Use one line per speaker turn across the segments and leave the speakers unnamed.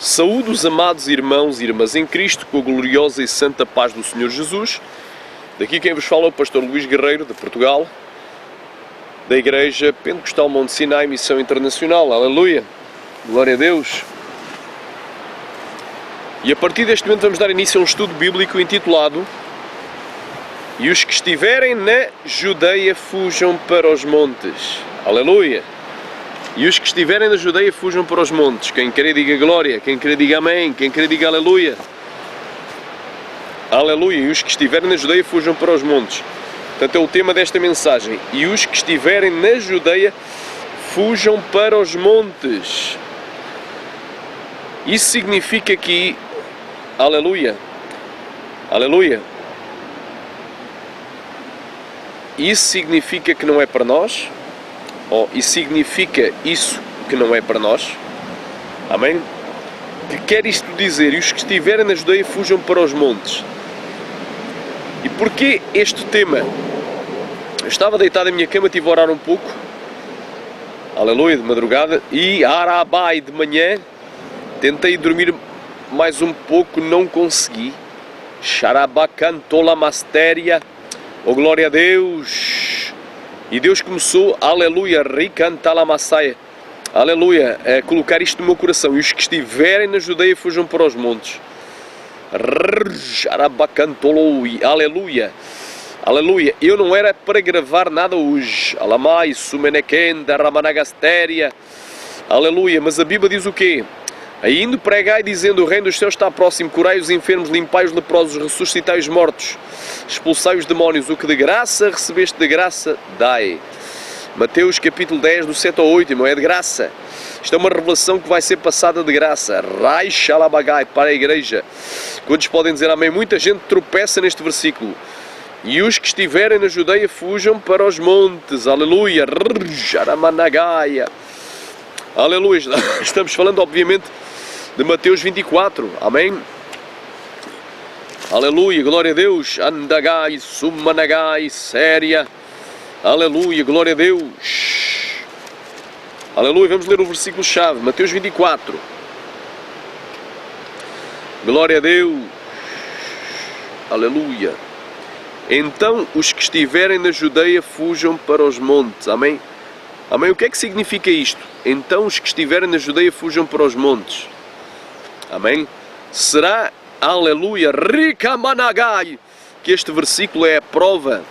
Saúde os amados irmãos e irmãs em Cristo, com a gloriosa e santa paz do Senhor Jesus. Daqui quem vos fala é o pastor Luís Guerreiro, de Portugal, da Igreja Pentecostal Monte Sinai, Missão Internacional. Aleluia! Glória a Deus! E a partir deste momento vamos dar início a um estudo bíblico intitulado E os que estiverem na Judeia fujam para os montes. Aleluia! E os que estiverem na Judeia fujam para os montes. Quem quer diga glória, quem quer diga amém, quem quer diga aleluia. Aleluia! E os que estiverem na Judeia fujam para os montes. Portanto é o tema desta mensagem. E os que estiverem na Judeia fujam para os montes. Isso significa que, aleluia, aleluia, isso significa que não é para nós? Ou isso significa isso que não é para nós? Amém? Que quer isto dizer? E os que estiverem na Judeia fujam para os montes. E porquê este tema? Eu estava deitado em minha cama, estive a orar um pouco, aleluia, de madrugada, e arabai de manhã, tentei dormir mais um pouco, não consegui. Xarabacantola mastéria, oh glória a Deus! E Deus começou, aleluia, ricantalamassaia, aleluia, a colocar isto no meu coração. E os que estiverem na Judeia fujam para os montes. Xarabacantoloi, aleluia, aleluia. Eu não era para gravar nada hoje, alamai, sumenekenda, ramanagastéria, aleluia. Mas a Bíblia diz o quê? Aí indo pregai dizendo, o reino dos céus está próximo, curai os enfermos, limpai os leprosos, ressuscitai os mortos, expulsai os demónios, o que de graça recebeste de graça, dai. Mateus capítulo 10, do 7 ao 8, não é de graça. Isto é uma revelação que vai ser passada de graça. Rai xalabagai para a igreja. Quantos podem dizer amém? Muita gente tropeça neste versículo. E os que estiverem na Judeia fujam para os montes, aleluia, jaramanagaia. Aleluia, estamos falando obviamente de Mateus 24, amém? Aleluia, glória a Deus, andagai, sumanagai, séria, aleluia, glória a Deus, aleluia, vamos ler o versículo-chave, Mateus 24, glória a Deus, aleluia. Então os que estiverem na Judeia fujam para os montes, amém? Amém? O que é que significa isto? Então os que estiverem na Judeia fujam para os montes. Amém? Será, aleluia, ricamanagai, que este versículo é a prova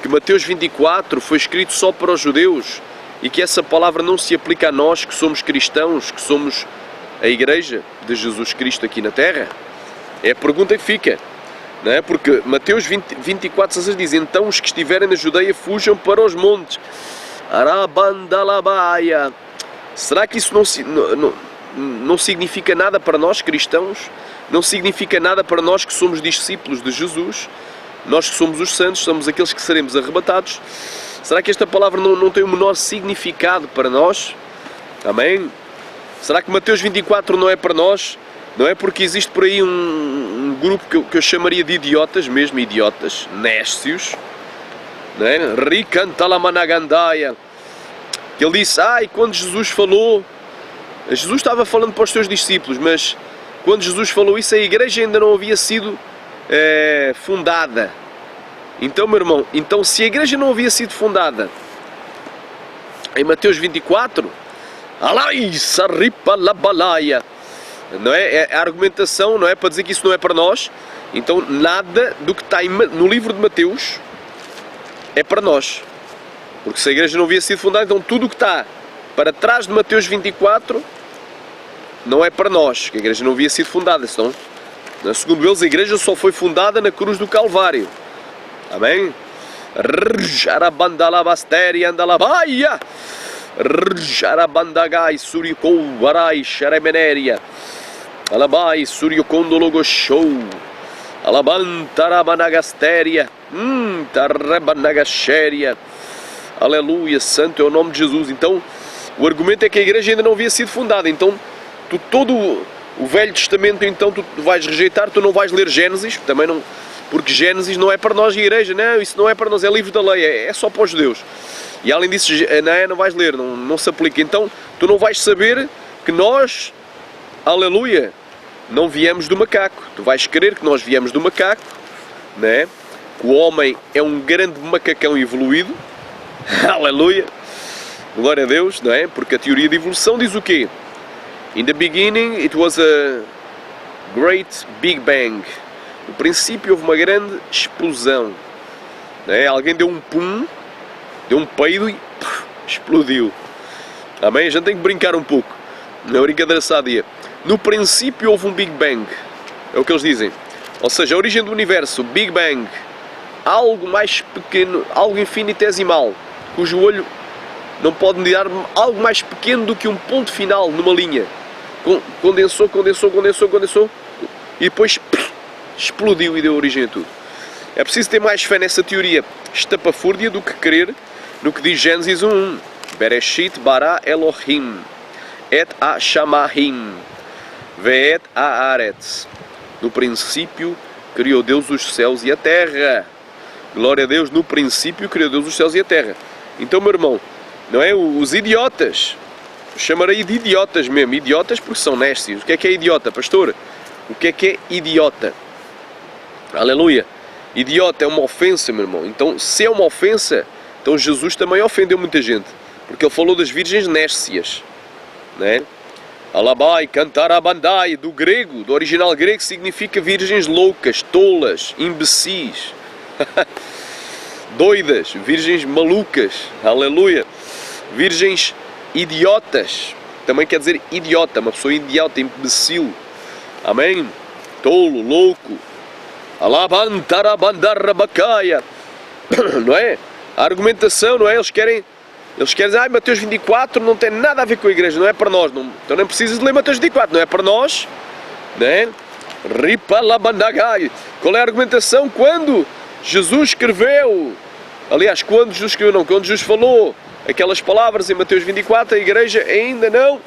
que Mateus 24 foi escrito só para os judeus e que essa palavra não se aplica a nós que somos cristãos, que somos a Igreja de Jesus Cristo aqui na Terra? É a pergunta que fica, não é? Porque Mateus 24:16 diz, então os que estiverem na Judeia fujam para os montes. Arabandalabaia. Será que isso não significa nada para nós cristãos? Não significa nada para nós que somos discípulos de Jesus? Nós que somos os santos, somos aqueles que seremos arrebatados. Será que esta palavra não tem o menor significado para nós? Amém? Será que Mateus 24 não é para nós? Não é porque existe por aí um grupo que eu chamaria de idiotas, mesmo idiotas, néscios, não é? Ricantalamanagandaya, que ele disse, quando Jesus falou, Jesus estava falando para os seus discípulos, mas quando Jesus falou isso, a igreja ainda não havia sido fundada. Então, meu irmão, então se a igreja não havia sido fundada em Mateus 24, não é? A argumentação, não é, para dizer que isso não é para nós. Então nada do que está no livro de Mateus é para nós, porque se a igreja não havia sido fundada, então tudo o que está para trás de Mateus 24 não é para nós, que a igreja não havia sido fundada, senão, segundo eles, a igreja só foi fundada na cruz do Calvário, amém? Jarabandalabastéria andalabaia, jarabandagai suricou varai xaremenéria, alabai suriocondologoshou, alabantarabanagastéria, tarrabanagaxéria, aleluia, santo é o nome de Jesus. Então o argumento é que a igreja ainda não havia sido fundada. Então todo o Velho Testamento, então tu vais rejeitar, tu não vais ler Gênesis, também não, porque Gênesis não é para nós, a igreja, não, isso não é para nós, é livro da lei, é só para os judeus. E além disso, não vais ler, não se aplica. Então tu não vais saber que nós aleluia, não viemos do macaco. Tu vais crer que nós viemos do macaco, né? O homem é um grande macacão evoluído, aleluia, glória a Deus, não é? Porque a teoria de evolução diz o quê? In the beginning it was a great big bang. No princípio houve uma grande explosão, né? Alguém deu um pum, deu um peido e explodiu. Amém? A gente tem que brincar um pouco, na brincadeira sadia. No princípio houve um big bang, é o que eles dizem. Ou seja, a origem do universo, Big Bang, algo mais pequeno, algo infinitesimal, cujo olho não pode mediar, algo mais pequeno do que um ponto final numa linha. Condensou, e depois explodiu e deu origem a tudo. É preciso ter mais fé nessa teoria estapafúrdia do que crer no que diz Gênesis 1:1. Bereshit bara Elohim et ha-shamahim ve'et ha'aretz. No princípio criou Deus os céus e a terra. Glória a Deus, no princípio criou Deus os céus e a terra. Então, meu irmão, não é? Os idiotas, eu chamarei de idiotas mesmo, idiotas porque são néscios. O que é idiota, pastor? O que é idiota? Aleluia. Idiota é uma ofensa, meu irmão. Então, se é uma ofensa, então Jesus também ofendeu muita gente. Porque ele falou das virgens néscias, né? Alabai, cantarabandai, do grego, do original grego, significa virgens loucas, tolas, imbecis, doidas, virgens malucas, aleluia, virgens idiotas, também quer dizer idiota, uma pessoa idiota, imbecil, amém? Tolo, louco, alabantarabandarrabacaia, não é? A argumentação, não é? Eles querem dizer, Mateus 24 não tem nada a ver com a igreja, não é para nós. Não, então não precisas de ler Mateus 24, não é para nós. Né? Ripalabandagai. Qual é a argumentação? Quando Jesus escreveu, aliás, quando Jesus falou aquelas palavras em Mateus 24, a igreja ainda não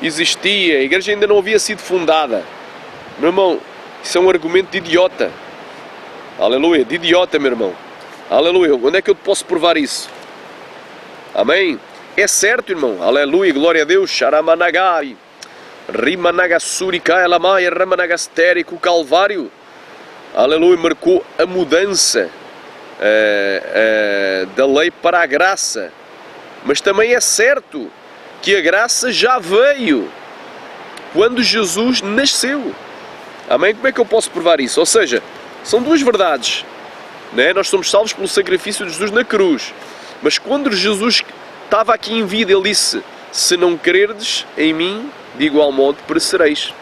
existia, a igreja ainda não havia sido fundada. Meu irmão, isso é um argumento de idiota. Aleluia, de idiota, meu irmão. Aleluia, onde é que eu te posso provar isso? Amém? É certo, irmão. Aleluia, glória a Deus. Sharamanagai. Rimanagassurikai Alamai Ramanagastérico. O Calvário. Aleluia, marcou a mudança da lei para a graça. Mas também é certo que a graça já veio quando Jesus nasceu. Amém? Como é que eu posso provar isso? Ou seja, são duas verdades. Né? Nós somos salvos pelo sacrifício de Jesus na cruz. Mas quando Jesus estava aqui em vida, ele disse, se não crerdes em mim, de igual modo perecereis.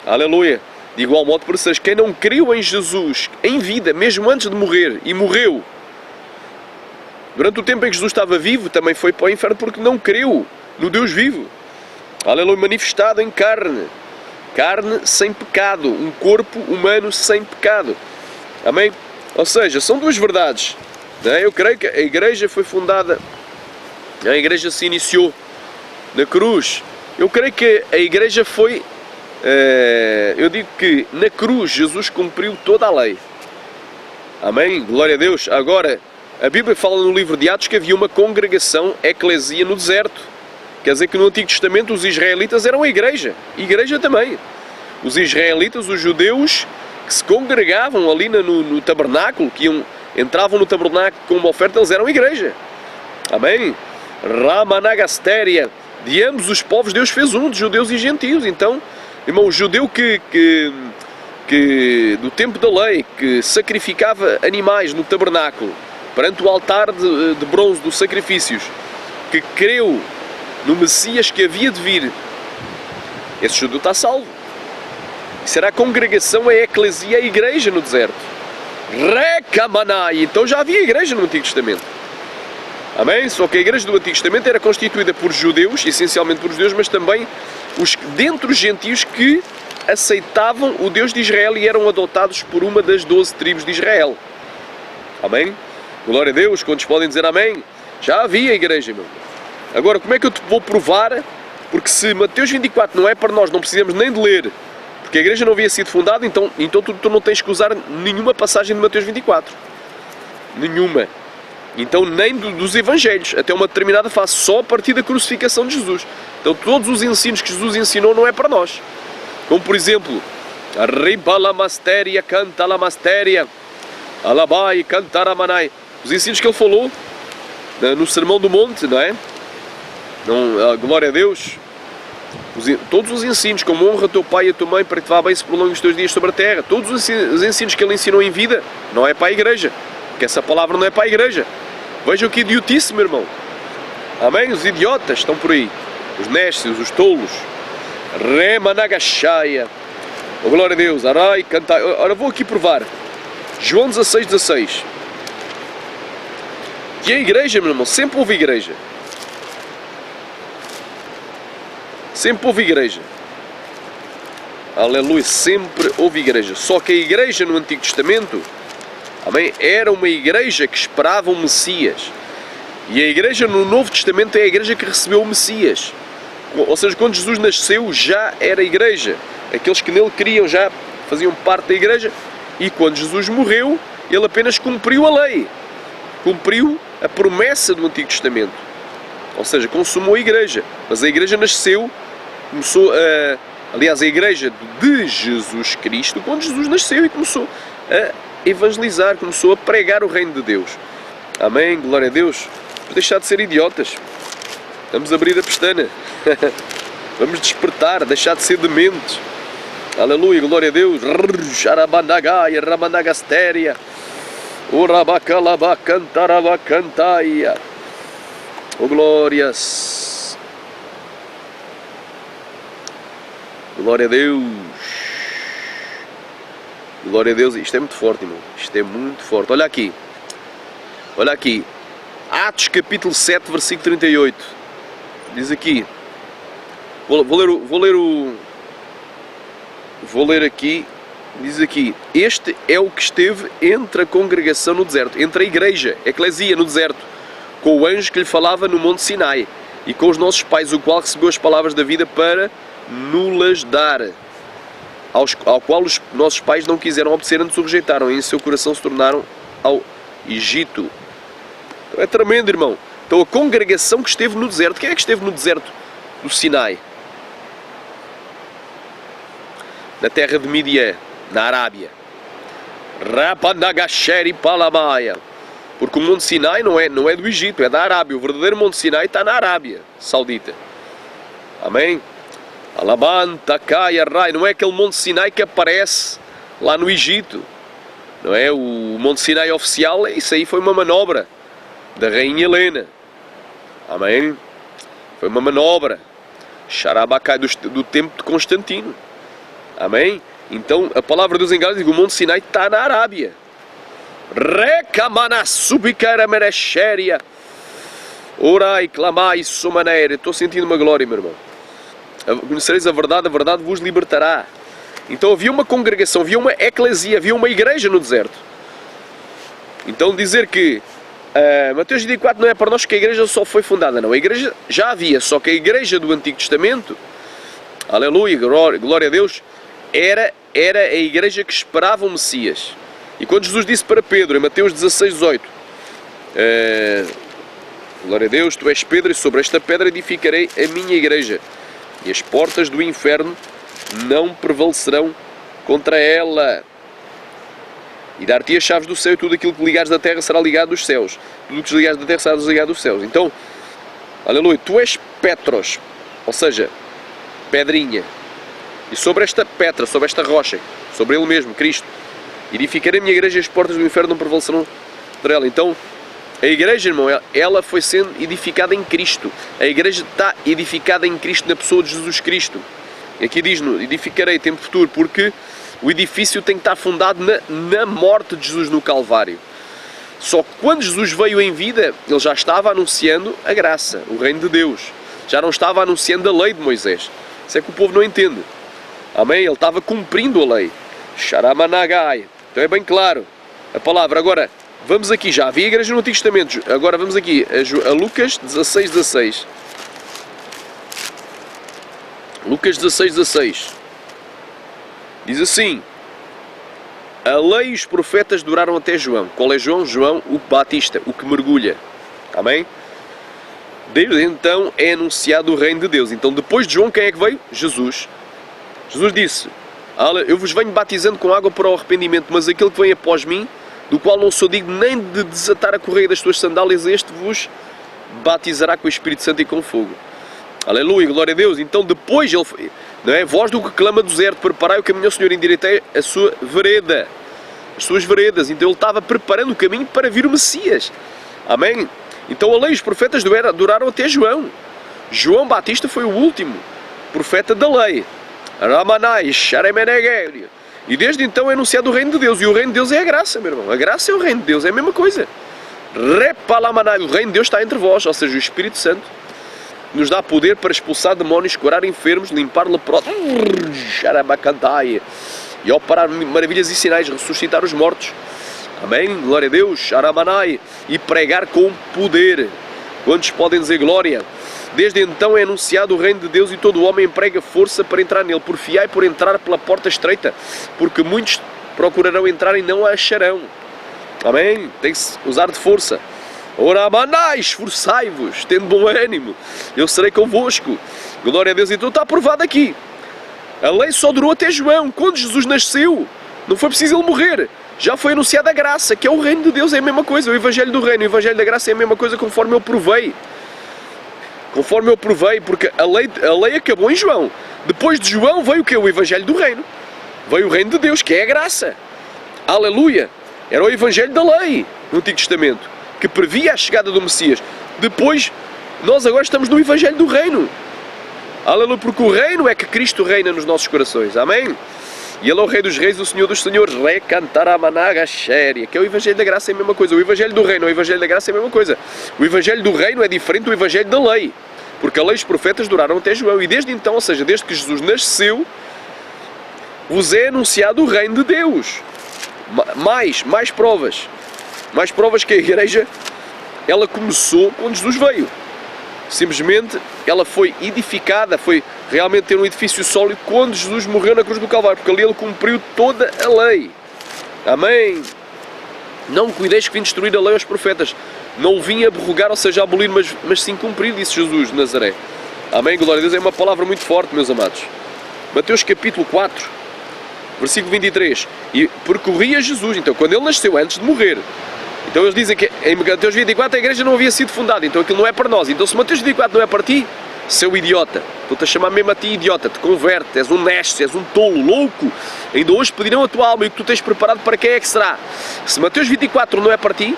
Aleluia. De igual modo perecereis. Quem não creu em Jesus, em vida, mesmo antes de morrer, e morreu, durante o tempo em que Jesus estava vivo, também foi para o inferno porque não creu no Deus vivo. Aleluia. Manifestado em carne. Carne sem pecado. Um corpo humano sem pecado. Amém? Ou seja, são duas verdades. Eu creio que a igreja foi fundada, a igreja se iniciou na cruz. Eu creio que a igreja foi, eu digo que na cruz Jesus cumpriu toda a lei. Amém? Glória a Deus. Agora, a Bíblia fala no livro de Atos que havia uma congregação, eclesia, no deserto. Quer dizer que no Antigo Testamento os israelitas eram a igreja também. Os israelitas, os judeus, que se congregavam ali no tabernáculo, entravam no tabernáculo com uma oferta, eles eram a igreja. Amém? Ramanagasteria. De ambos os povos Deus fez um, de judeus e gentios. Então, irmão, o judeu que do tempo da lei, que sacrificava animais no tabernáculo, perante o altar de bronze dos sacrifícios, que creu no Messias que havia de vir, esse judeu está salvo. Será a congregação, a eclesia, a igreja no deserto. Recamanai. Então já havia igreja no Antigo Testamento. Amém? Só que a igreja do Antigo Testamento era constituída por judeus, essencialmente por judeus, mas também dentre os gentios que aceitavam o Deus de Israel e eram adotados por uma das 12 tribos de Israel. Amém? Glória a Deus. Quantos podem dizer amém? Já havia igreja, meu. Agora, como é que eu te vou provar? Porque se Mateus 24 não é para nós, não precisamos nem de ler, porque a igreja não havia sido fundada, então tu não tens que usar nenhuma passagem de Mateus 24. Nenhuma. Então nem dos evangelhos, até uma determinada fase, só a partir da crucificação de Jesus. Então todos os ensinos que Jesus ensinou não é para nós. Como por exemplo, Arriba la mastéria, canta la mastéria, alabai, cantar amanai. Os ensinos que ele falou no Sermão do Monte, não é? Não, glória a Deus. Todos os ensinos, como honra teu pai e a tua mãe para que te vá bem se prolongue os teus dias sobre a terra. Todos os ensinos que ele ensinou em vida, não é para a igreja. Porque essa palavra não é para a igreja. Vejam que idiotice, meu irmão. Amém? Os idiotas estão por aí. Os nécios, os tolos. Remanagashaya. Oh, glória a Deus. Arai, cantai. Ora, vou aqui provar. João 16, 16. E a igreja, meu irmão, sempre houve igreja. Sempre houve igreja. Aleluia, sempre houve igreja. Só que a igreja no Antigo Testamento, amém, era uma igreja que esperava o Messias. E a igreja no Novo Testamento é a igreja que recebeu o Messias. Ou seja, quando Jesus nasceu já era igreja. Aqueles que nele criam já faziam parte da igreja. E quando Jesus morreu, ele apenas cumpriu a lei. Cumpriu a promessa do Antigo Testamento. Ou seja, consumou a igreja. Mas a igreja nasceu, começou a... Aliás, a igreja de Jesus Cristo, quando Jesus nasceu e começou a evangelizar, começou a pregar o reino de Deus. Amém, glória a Deus. Vamos deixar de ser idiotas. Vamos abrir a pestana. Vamos despertar, deixar de ser dementes. Aleluia, glória a Deus. Xarabandagaia, ramandagastéria. Urabacalabacantarabacantaya. Oh, glórias. Glória a Deus. Glória a Deus. Isto é muito forte, irmão. Isto é muito forte. Olha aqui. Olha aqui. Atos capítulo 7, versículo 38. Diz aqui. Vou ler aqui. Diz aqui. Este é o que esteve entre a congregação no deserto. Entre a igreja, a eclesia no deserto. Com o anjo que lhe falava no Monte Sinai. E com os nossos pais, o qual recebeu as palavras da vida para nulas dar. Ao qual os nossos pais não quiseram obedecer, antes o rejeitaram. E em seu coração se tornaram ao Egito. Então é tremendo, irmão. Então a congregação que esteve no deserto. Quem é que esteve no deserto do Sinai? Na terra de Midian, na Arábia. Rapanagasheri Palamaya. Porque o Monte Sinai não é do Egito, é da Arábia. O verdadeiro Monte Sinai está na Arábia Saudita. Amém? Alabanta, Caia, Rai. Não é aquele Monte Sinai que aparece lá no Egito. Não é? O Monte Sinai oficial, isso aí foi uma manobra da Rainha Helena. Amém? Foi uma manobra. Xarabacai do tempo de Constantino. Amém? Então a palavra de Deus em Gálatas diz que o Monte Sinai está na Arábia. Recamanassubicaramerecheria. Orai, clamai, sumaneira. Estou sentindo uma glória, meu irmão. Conhecereis a verdade vos libertará. Então havia uma congregação, havia uma eclesia, havia uma igreja no deserto. Então dizer que Mateus 24 não é para nós que a igreja só foi fundada, não. A igreja já havia, só que a igreja do Antigo Testamento, aleluia, glória a Deus, era a igreja que esperava o Messias. E quando Jesus disse para Pedro, em Mateus 16, 18, glória a Deus, tu és Pedro e sobre esta pedra edificarei a minha igreja. E as portas do inferno não prevalecerão contra ela. E dar-te as chaves do céu e tudo aquilo que ligares da terra será ligado dos céus. Tudo o que desligares da terra será desligado dos céus. Então, aleluia, tu és Petros, ou seja, pedrinha. E sobre esta Petra, sobre esta rocha, sobre ele mesmo, Cristo, edificarei a minha igreja e as portas do inferno não prevalecerão contra ela. Então, a igreja, irmão, ela foi sendo edificada em Cristo. A igreja está edificada em Cristo, na pessoa de Jesus Cristo. E aqui diz-nos, edificarei tempo futuro, porque o edifício tem que estar fundado na morte de Jesus no Calvário. Só que quando Jesus veio em vida, ele já estava anunciando a graça, o reino de Deus. Já não estava anunciando a lei de Moisés. Isso é que o povo não entende. Amém? Ele estava cumprindo a lei. Xaramanagai. Então é bem claro a palavra. Agora, vamos aqui, já havia igreja no Antigo Testamento. Agora vamos aqui a Lucas 16, 16. Lucas 16, 16. Diz assim: a lei e os profetas duraram até João. Qual é João? João, o Batista, o que mergulha. Amém? Desde então é anunciado o reino de Deus. Então depois de João, quem é que veio? Jesus. Jesus disse: eu vos venho batizando com água para o arrependimento, mas aquele que vem após mim, do qual não sou digno nem de desatar a correia das tuas sandálias, este vos batizará com o Espírito Santo e com fogo. Aleluia, glória a Deus. Então depois ele foi, não é? Voz do que clama do deserto, preparai o caminho ao Senhor, endireitei a sua vereda, as suas veredas. Então ele estava preparando o caminho para vir o Messias. Amém? Então a lei e os profetas duraram até João. João Batista foi o último profeta da lei. Ramanai, Sharemenegério. E desde então é anunciado o reino de Deus. E o reino de Deus é a graça, meu irmão. A graça é o reino de Deus, é a mesma coisa. Repalamanai, o reino de Deus está entre vós, ou seja, o Espírito Santo nos dá poder para expulsar demónios, curar enfermos, limpar leprosos, e operar maravilhas e sinais, ressuscitar os mortos. Amém? Glória a Deus. Aramanai. E pregar com poder. Quantos podem dizer glória? Desde então é anunciado o reino de Deus e todo o homem emprega força para entrar nele. Porfiai por entrar pela porta estreita, porque muitos procurarão entrar e não a acharão. Amém? Tem que se usar de força. Ora, manai, esforçai-vos, tendo bom ânimo, eu serei convosco. Glória a Deus. Então está aprovado aqui. A lei só durou até João. Quando Jesus nasceu, não foi preciso ele morrer. Já foi anunciada a graça, que é o reino de Deus, é a mesma coisa. O Evangelho do Reino e o Evangelho da Graça é a mesma coisa, conforme eu provei. Conforme eu provei, porque a lei acabou em João. Depois de João veio o que? O Evangelho do Reino. Veio o reino de Deus, que é a graça. Aleluia. Era o Evangelho da lei no Antigo Testamento, que previa a chegada do Messias. Depois, nós agora estamos no Evangelho do Reino. Aleluia, porque o reino é que Cristo reina nos nossos corações. Amém? E Ele é o Rei dos Reis, o Senhor dos Senhores. Recantaramanaga xéria, que é o Evangelho da Graça, é a mesma coisa. O Evangelho do Reino e o Evangelho da Graça é a mesma coisa. O Evangelho do Reino é diferente do Evangelho da lei, porque a lei e os profetas duraram até João. E desde então, ou seja, desde que Jesus nasceu, vos é anunciado o reino de Deus. Mais provas. Mais provas que a igreja, ela começou quando Jesus veio. Simplesmente ela foi edificada, foi realmente ter um edifício sólido quando Jesus morreu na cruz do Calvário, porque ali ele cumpriu toda a lei. Amém. Não cuideis que vim destruir a lei aos profetas. Não vim abrogar, ou seja, abolir, mas sim cumprir, disse Jesus de Nazaré. Amém, glória a Deus. É uma palavra muito forte, meus amados. Mateus capítulo 4, versículo 23. E percorria Jesus, então, quando ele nasceu, antes de morrer. Então eles dizem que em Mateus 24 a igreja não havia sido fundada, então aquilo não é para nós. Então se Mateus 24 não é para ti, seu idiota, estou-te a chamar mesmo a ti idiota, te converte, és um neste, és um tolo, louco. Ainda hoje pedirão a tua alma e o que tu tens preparado para quem é que será? Se Mateus 24 não é para ti,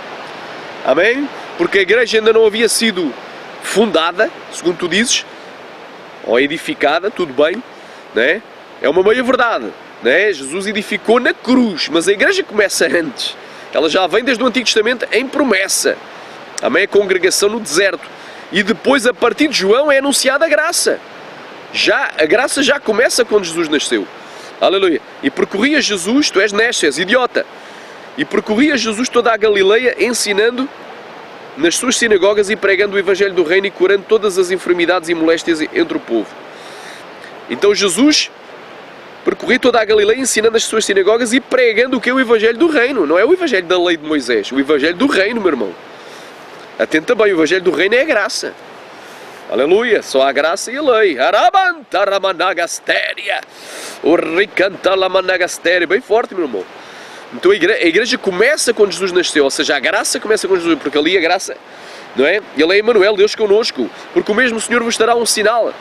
amém? Porque a igreja ainda não havia sido fundada, segundo tu dizes, ou edificada, tudo bem, né? É uma meia verdade, né? Jesus edificou na cruz, mas a igreja começa antes. Ela já vem desde o Antigo Testamento em promessa. Amém? A congregação no deserto. E depois, a partir de João, é anunciada a graça. A graça já começa quando Jesus nasceu. Aleluia. E percorria Jesus, tu és neste, és idiota. E percorria Jesus toda a Galileia, ensinando nas suas sinagogas e pregando o Evangelho do Reino e curando todas as enfermidades e moléstias entre o povo. Então Jesus percorri toda a Galileia ensinando as suas sinagogas e pregando o que é o Evangelho do Reino. Não é o Evangelho da lei de Moisés, o Evangelho do Reino, meu irmão. Atenta bem, o Evangelho do Reino é a graça. Aleluia, só a graça e a lei. Aramantaramanagastéria. O ricantalamanagastéria. Bem forte, meu irmão. Então a igreja começa quando Jesus nasceu, ou seja, a graça começa quando Jesus, porque ali a graça, não é? Ele é Emmanuel, Deus conosco. Porque o mesmo Senhor vos dará um sinal.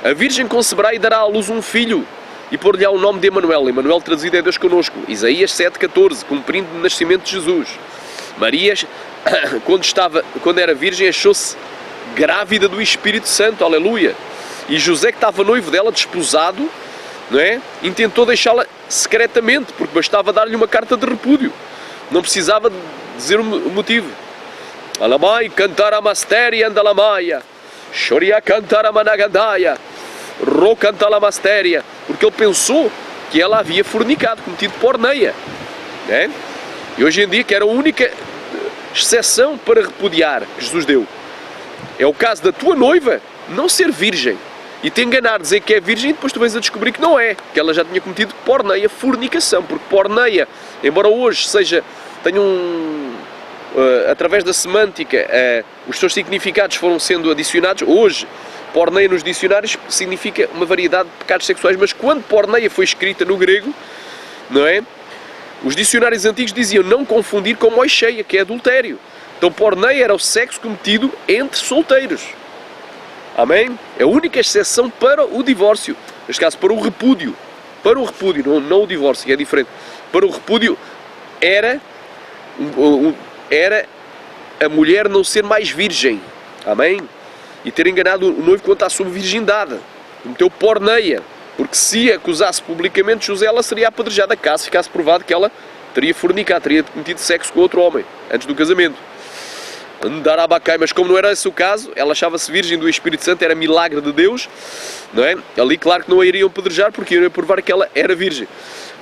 A Virgem conceberá e dará à luz um filho. E pôr-lhe-á o nome de Emmanuel. Emmanuel traduzido é Deus conosco. Isaías 7,14, cumprindo o nascimento de Jesus. Maria, quando era virgem, achou-se grávida do Espírito Santo. Aleluia. E José, que estava noivo dela, desposado, não é? Intentou deixá-la secretamente, porque bastava dar-lhe uma carta de repúdio. Não precisava dizer o motivo. Alamai, cantar a mastéria, andalamaia. Choria, cantar a managandaia. Rocantalamastérica, porque ele pensou que ela havia fornicado, cometido porneia, né? E hoje em dia, que era a única exceção para repudiar que Jesus deu, é o caso da tua noiva não ser virgem e te enganar, dizer que é virgem, e depois tu vens a descobrir que não é, que ela já tinha cometido porneia, fornicação, porque porneia, embora hoje tenha através da semântica, os seus significados foram sendo adicionados, hoje, porneia nos dicionários significa uma variedade de pecados sexuais, mas quando porneia foi escrita no grego, não é? Os dicionários antigos diziam não confundir com moicheia, que é adultério. Então porneia era o sexo cometido entre solteiros. Amém? É a única exceção para o divórcio. Neste caso, para o repúdio. Para o repúdio, não o divórcio, que é diferente. Para o repúdio era a mulher não ser mais virgem. Amém? E ter enganado o noivo quanto à sua virgindade. Cometeu porneia. Porque se acusasse publicamente José, ela seria apedrejada caso ficasse provado que ela teria fornicado, teria cometido sexo com outro homem, antes do casamento. Andar abacai, mas como não era esse o caso, ela achava-se virgem do Espírito Santo, era milagre de Deus, não é? Ali claro que não a iriam apedrejar, porque iriam provar que ela era virgem.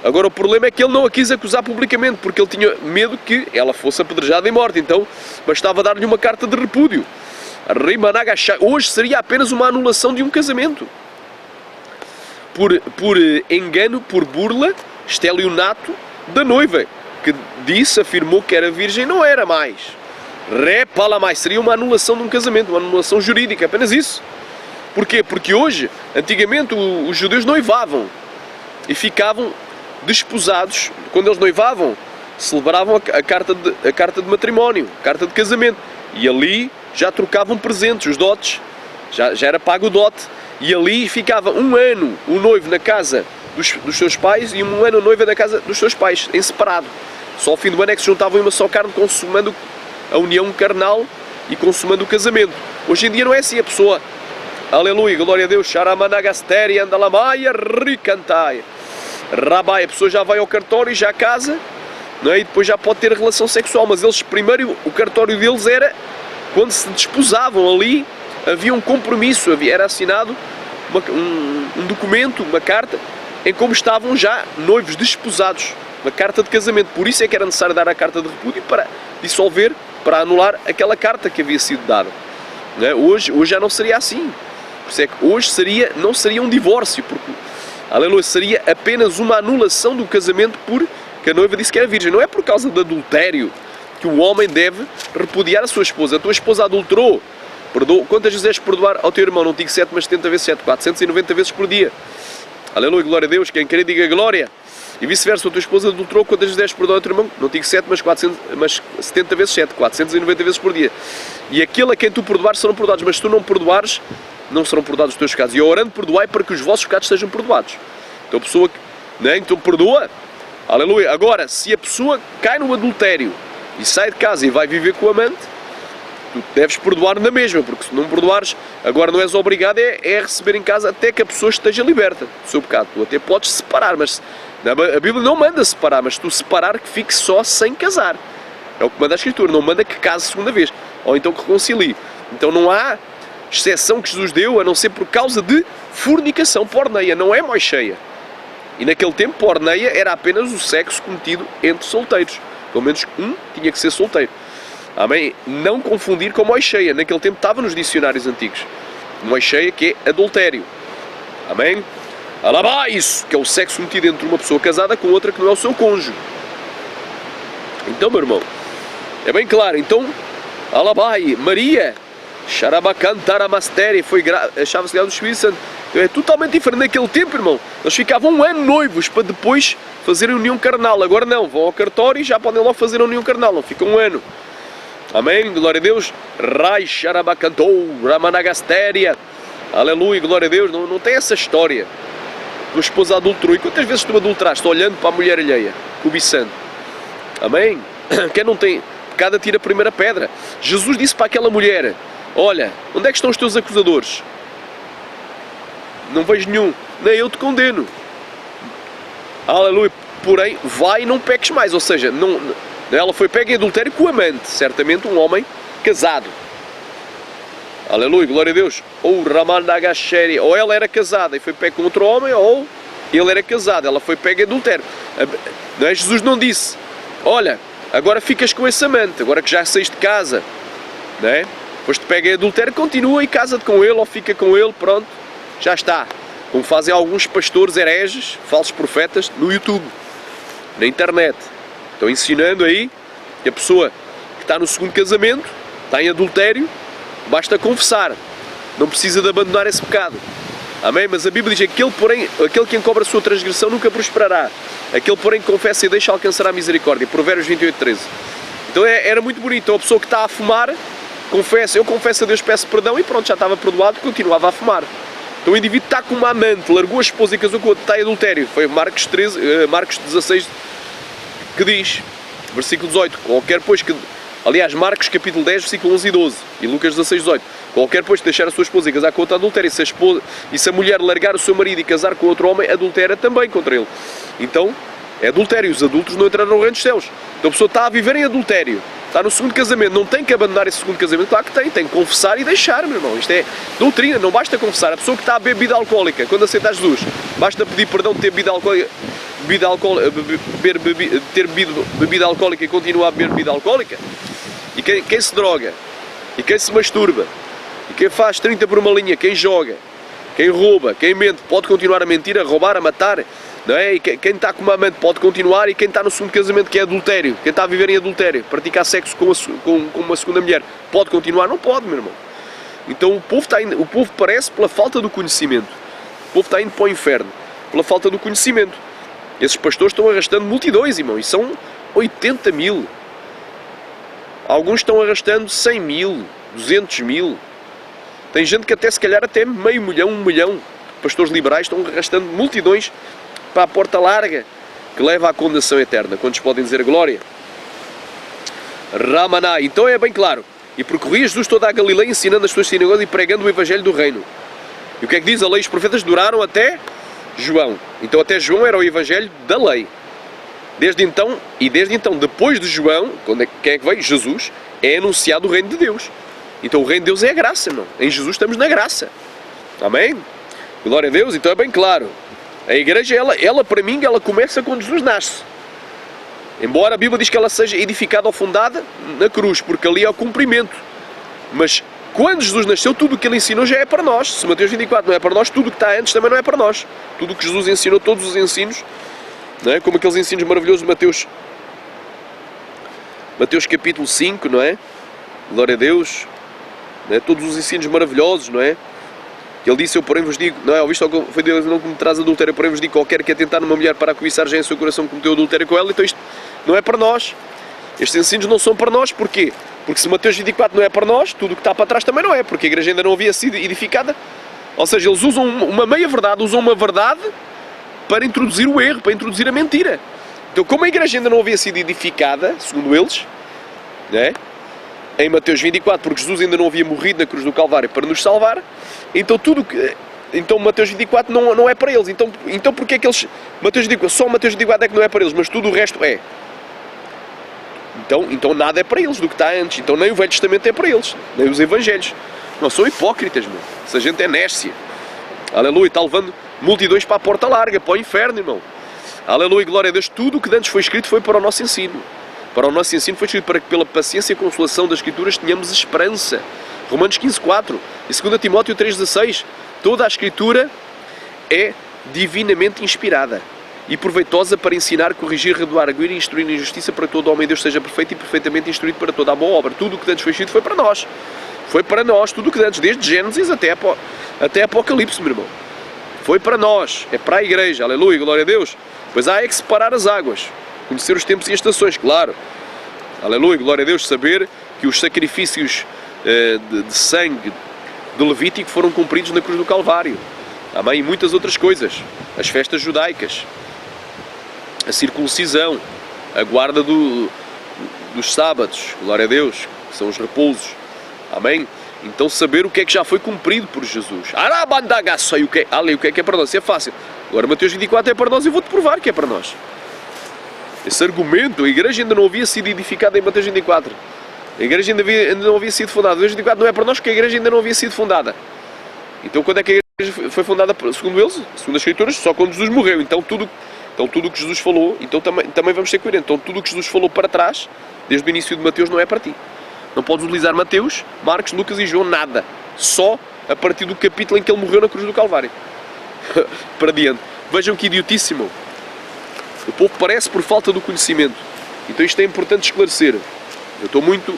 Agora o problema é que ele não a quis acusar publicamente, porque ele tinha medo que ela fosse apedrejada e morta, então bastava dar-lhe uma carta de repúdio. Hoje seria apenas uma anulação de um casamento. Por engano, por burla, estelionato da noiva, que afirmou que era virgem, não era mais. Repala mais, seria uma anulação de um casamento, uma anulação jurídica, apenas isso. Porquê? Porque hoje, antigamente, os judeus noivavam e ficavam desposados. Quando eles noivavam, celebravam a carta de matrimónio, a carta de casamento, e ali já trocavam presentes, os dotes, já era pago o dote. E ali ficava um ano o noivo na casa dos seus pais e um ano a noiva na casa dos seus pais, em separado. Só ao fim do ano é que se juntavam em uma só carne, consumando a união carnal e consumando o casamento. Hoje em dia não é assim, a pessoa, aleluia, glória a Deus, xaramanagasteri, andalamaia, ricantai, rabai, a pessoa já vai ao cartório e já casa, não é? E depois já pode ter relação sexual, mas eles primeiro, o cartório deles era quando se desposavam ali, havia um compromisso, era assinado um documento, uma carta, em como estavam já noivos desposados, uma carta de casamento. Por isso é que era necessário dar a carta de repúdio para dissolver, para anular aquela carta que havia sido dada. Não é? Hoje já não seria assim. Por isso é que hoje não seria um divórcio, porque, aleluia, seria apenas uma anulação do casamento porque a noiva disse que era virgem. Não é por causa de adultério que o homem deve repudiar a sua esposa. A tua esposa adulterou. Quantas vezes deves perdoar ao teu irmão? Não digo 7, mas 70 vezes 7, 490 vezes por dia. Aleluia, glória a Deus. Quem quer diga glória. E vice-versa, a tua esposa adulterou, quantas vezes deves perdoar ao teu irmão? Não digo 7, mas 70 vezes 7, 490 vezes por dia. E aquele a quem tu perdoares serão perdoados, mas se tu não perdoares, não serão perdoados os teus pecados. E orando, perdoai para que os vossos pecados sejam perdoados. Então a pessoa, né? Então perdoa. Aleluia. Agora, se a pessoa cai no adultério e sai de casa e vai viver com o amante, tu deves perdoar na mesma, porque se não perdoares, agora não és obrigado a receber em casa até que a pessoa esteja liberta do seu pecado. Tu até podes separar, mas a Bíblia não manda separar, mas tu separar que fique só sem casar. É o que manda a Escritura, não manda que case segunda vez, ou então que reconcilie. Então não há exceção que Jesus deu, a não ser por causa de fornicação, porneia, não é moicheia. E naquele tempo, porneia era apenas o sexo cometido entre solteiros. Pelo menos um tinha que ser solteiro. Amém? Não confundir com moicheia. Naquele tempo estava nos dicionários antigos. Moicheia, que é adultério. Amém? Alabá, isso, que é o sexo cometido entre uma pessoa casada com outra que não é o seu cônjuge. Então, meu irmão, é bem claro. Então, alabai, Maria, xarabacantaramasteri, achava-se ligado do Espírito Santo. Então, é totalmente diferente naquele tempo, irmão. Eles ficavam um ano noivos para depois fazerem união carnal. Agora não, vão ao cartório e já podem logo fazer a união carnal. Não ficam um ano. Amém? Glória a Deus. Rai xarabacantou, ramanagastéria. Aleluia, glória a Deus. Não tem essa história. Tua esposa adulterou. E quantas vezes tu adulteraste olhando para a mulher alheia, cobiçando? Amém? Quem não tem pecado atira a primeira pedra. Jesus disse para aquela mulher: olha, onde é que estão os teus acusadores? Não vejo nenhum, nem eu te condeno. Aleluia. Porém, vai e não peques mais. Ou seja, ela foi pega em adultério com o amante, certamente um homem casado. Aleluia, glória a Deus. Ou Ramanagasheri, ou ela era casada e foi pega com outro homem, ou ele era casado, ela foi pega em adultério. Não é? Jesus não disse: olha, agora ficas com esse amante, agora que já saíste de casa, não é? Depois te pega em adultério, continua e casa-te com ele, ou fica com ele, pronto. Já está. Como fazem alguns pastores hereges, falsos profetas, no YouTube, na internet. Estão ensinando aí que a pessoa que está no segundo casamento, está em adultério, basta confessar. Não precisa de abandonar esse pecado. Amém? Mas a Bíblia diz que aquele que encobre a sua transgressão nunca prosperará. Aquele, porém, que confessa e deixa alcançará a misericórdia. Provérbios 28:13. Então era muito bonito. Então a pessoa que está a fumar, confessa, eu confesso a Deus, peço perdão e pronto, já estava perdoado, continuava a fumar. Então o indivíduo está com uma amante, largou a esposa e casou com outra, está em adultério. Foi Marcos 16 que diz, versículo 18, qualquer pois que... Aliás, Marcos capítulo 10, versículo 11 e 12, e Lucas 16, 18. Qualquer pois que deixar a sua esposa e casar com outra adultério, e se a mulher largar o seu marido e casar com outro homem, adultera também contra ele. Então, é adultério, os adultos não entrarão no reino dos céus. Então a pessoa está a viver em adultério, está no segundo casamento, não tem que abandonar esse segundo casamento, claro que tem que confessar e deixar, meu irmão. Isto é doutrina, não basta confessar. A pessoa que está a beber bebida alcoólica, quando aceita Jesus, basta pedir perdão de ter bebido bebida alcoólica e continuar a beber bebida alcoólica? E quem se droga, e quem se masturba, e quem faz 30 por uma linha, quem joga, quem rouba, quem mente, pode continuar a mentir, a roubar, a matar, não é? E quem está com uma amante pode continuar, e quem está no segundo casamento, que é adultério, quem está a viver em adultério, praticar sexo com uma segunda mulher, pode continuar? Não pode, meu irmão. Então o povo parece pela falta do conhecimento. O povo está indo para o inferno pela falta do conhecimento. Esses pastores estão arrastando multidões, irmão, e são 80 mil. Alguns estão arrastando 100 mil, 200 mil. Tem gente que até, se calhar, até meio milhão, 1 milhão. Pastores liberais estão arrastando multidões para a porta larga, que leva à condenação eterna. Quantos podem dizer glória? Ramaná. Então é bem claro. E percorria Jesus toda a Galileia, ensinando as suas sinagogas e pregando o Evangelho do Reino. E o que é que diz? A lei e os profetas duraram até João. Então até João era o Evangelho da lei. Desde então, depois de João, quem é que veio? Jesus, é anunciado o reino de Deus. Então o reino de Deus é a graça, irmão. Em Jesus estamos na graça. Amém? Glória a Deus. Então é bem claro. A igreja, ela para mim, ela começa quando Jesus nasce. Embora a Bíblia diz que ela seja edificada ou fundada na cruz, porque ali é o cumprimento. Mas quando Jesus nasceu, tudo o que ele ensinou já é para nós. Se Mateus 24 não é para nós, tudo o que está antes também não é para nós. Tudo o que Jesus ensinou, todos os ensinos, não é? Como aqueles ensinos maravilhosos de Mateus capítulo 5, não é? Glória a Deus, não é? Todos os ensinos maravilhosos, não é? Ele disse, eu porém vos digo, não é? Ouviste, foi Deus não que me traz adultério, eu porém vos digo, qualquer que atentar numa mulher para a cobiçar já em seu coração cometeu adultério com ela. Então isto não é para nós. Estes ensinos não são para nós. Porquê? Porque se Mateus 24 não é para nós, tudo o que está para trás também não é, porque a igreja ainda não havia sido edificada. Ou seja, eles usam uma meia verdade, usam uma verdade para introduzir o erro, para introduzir a mentira. Então, como a igreja ainda não havia sido edificada, segundo eles, né, em Mateus 24, porque Jesus ainda não havia morrido na cruz do Calvário para nos salvar, então Mateus 24 não é para eles. Então porque é que eles... Só Mateus 24 é que não é para eles, mas tudo o resto é. Então nada é para eles do que está antes. Então nem o Velho Testamento é para eles, nem os Evangelhos. Não, são hipócritas, meu. Essa gente é nércia. Aleluia, está levando multidões para a porta larga, para o inferno, irmão. Aleluia, glória a Deus. Tudo o que antes foi escrito foi para o nosso ensino. Para o nosso ensino foi escrito para que pela paciência e consolação das Escrituras tenhamos esperança. Romanos 15:4 e 2 Timóteo 3:16. Toda a Escritura é divinamente inspirada e proveitosa para ensinar, corrigir, redarguir e instruir em justiça, para que todo homem de Deus seja perfeito e perfeitamente instruído para toda a boa obra. Tudo o que antes foi escrito foi para nós. Foi para nós, tudo o que antes, desde Gênesis até Apocalipse, meu irmão. Foi para nós, é para a igreja, aleluia, glória a Deus. Pois há é que separar as águas, conhecer os tempos e estações, claro. Aleluia, glória a Deus, saber que os sacrifícios de sangue de Levítico foram cumpridos na cruz do Calvário. Amém? E muitas outras coisas. As festas judaicas, a circuncisão, a guarda dos sábados, glória a Deus, que são os repousos. Amém? Então saber o que é que já foi cumprido por Jesus. O que é para nós? Isso é fácil. Agora Mateus 24 é para nós e vou-te provar que é para nós. Esse argumento, a igreja ainda não havia sido edificada em Mateus 24. A igreja ainda não havia sido fundada. Mateus 24 não é para nós porque a igreja ainda não havia sido fundada. Então quando é que a igreja foi fundada, segundo eles? Segundo as Escrituras, só quando Jesus morreu. Então tudo o que Jesus falou, então também vamos ser coerentes. Então tudo o que Jesus falou para trás, desde o início de Mateus, não é para ti. Não podes utilizar Mateus, Marcos, Lucas e João, nada. só a partir do capítulo em que ele morreu na cruz do Calvário. Para diante. Vejam que idiotíssimo. O povo parece por falta do conhecimento. Então isto é importante esclarecer. Eu estou muito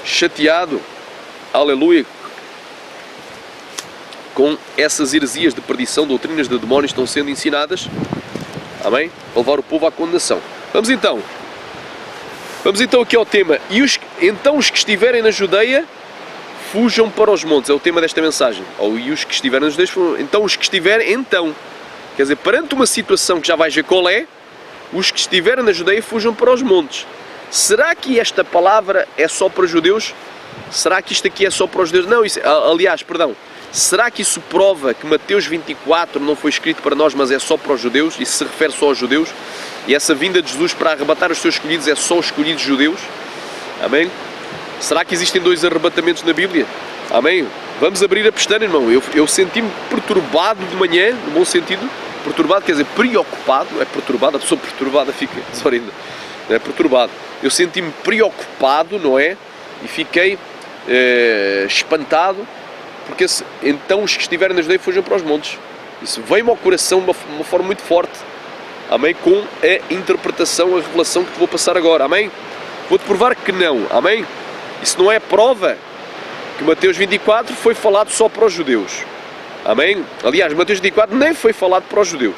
chateado, aleluia, com essas heresias de perdição, doutrinas de demónios que estão sendo ensinadas, amém? Para levar o povo à condenação. Vamos então aqui ao tema. Então os que estiverem na Judeia, fujam para os montes. É o tema desta mensagem. E os que estiverem na Judeia, então os que estiverem, quer dizer, perante uma situação que já vais ver qual é, os que estiverem na Judeia, fujam para os montes. Será que esta palavra é só para judeus? Será que isto aqui é só para os judeus? Não, será que isso prova que Mateus 24 não foi escrito para nós, mas é só para os judeus? Isso se refere só aos judeus? E essa vinda de Jesus para arrebatar os seus escolhidos é só os escolhidos judeus? Amém? Será que existem 2 arrebatamentos na Bíblia? Amém? Vamos abrir a pestana, irmão. Eu senti-me perturbado de manhã, no bom sentido. Perturbado quer dizer preocupado. É perturbado, a pessoa perturbada fica desorida. É perturbado. Eu senti-me preocupado, não é? E fiquei espantado. Porque então os que estiverem na Judeia fujam para os montes. Isso veio-me ao coração de uma forma muito forte. Amém? Com a interpretação, a revelação que te vou passar agora. Amém? Vou-te provar que não. Amém? Isso não é prova que Mateus 24 foi falado só para os judeus. Amém? Aliás, Mateus 24 nem foi falado para os judeus.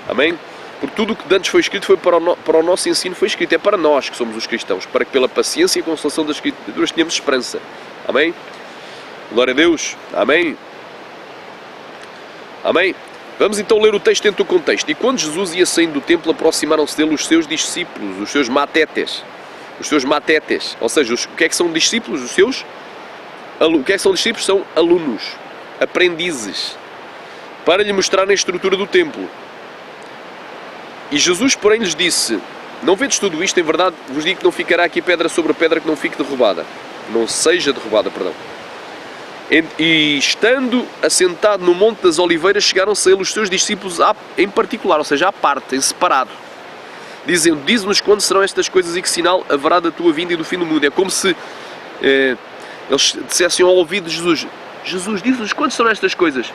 Amém? Por tudo o que antes foi escrito foi para o nosso ensino foi escrito. É para nós que somos os cristãos. Para que pela paciência e consolação das Escrituras tenhamos esperança. Amém? Glória a Deus. Amém? Amém? Vamos então ler o texto dentro do contexto. E quando Jesus ia saindo do templo, aproximaram-se dele os seus discípulos, os seus matetes. Os seus matetes. Ou seja, o que é que são discípulos? O que é que são discípulos? São alunos, aprendizes, para lhe mostrarem a estrutura do templo. E Jesus, porém, lhes disse: não vedes tudo isto? Em verdade vos digo que não ficará aqui pedra sobre pedra que não fique derrubada. Não seja derrubada, perdão. E estando assentado no Monte das Oliveiras, chegaram-se a ele os seus discípulos em particular, ou seja, à parte, em separado, dizendo: dize-nos quando serão estas coisas e que sinal haverá da tua vinda e do fim do mundo. É como se eles dissessem ao ouvido de Jesus: Jesus, diz-nos quando serão estas coisas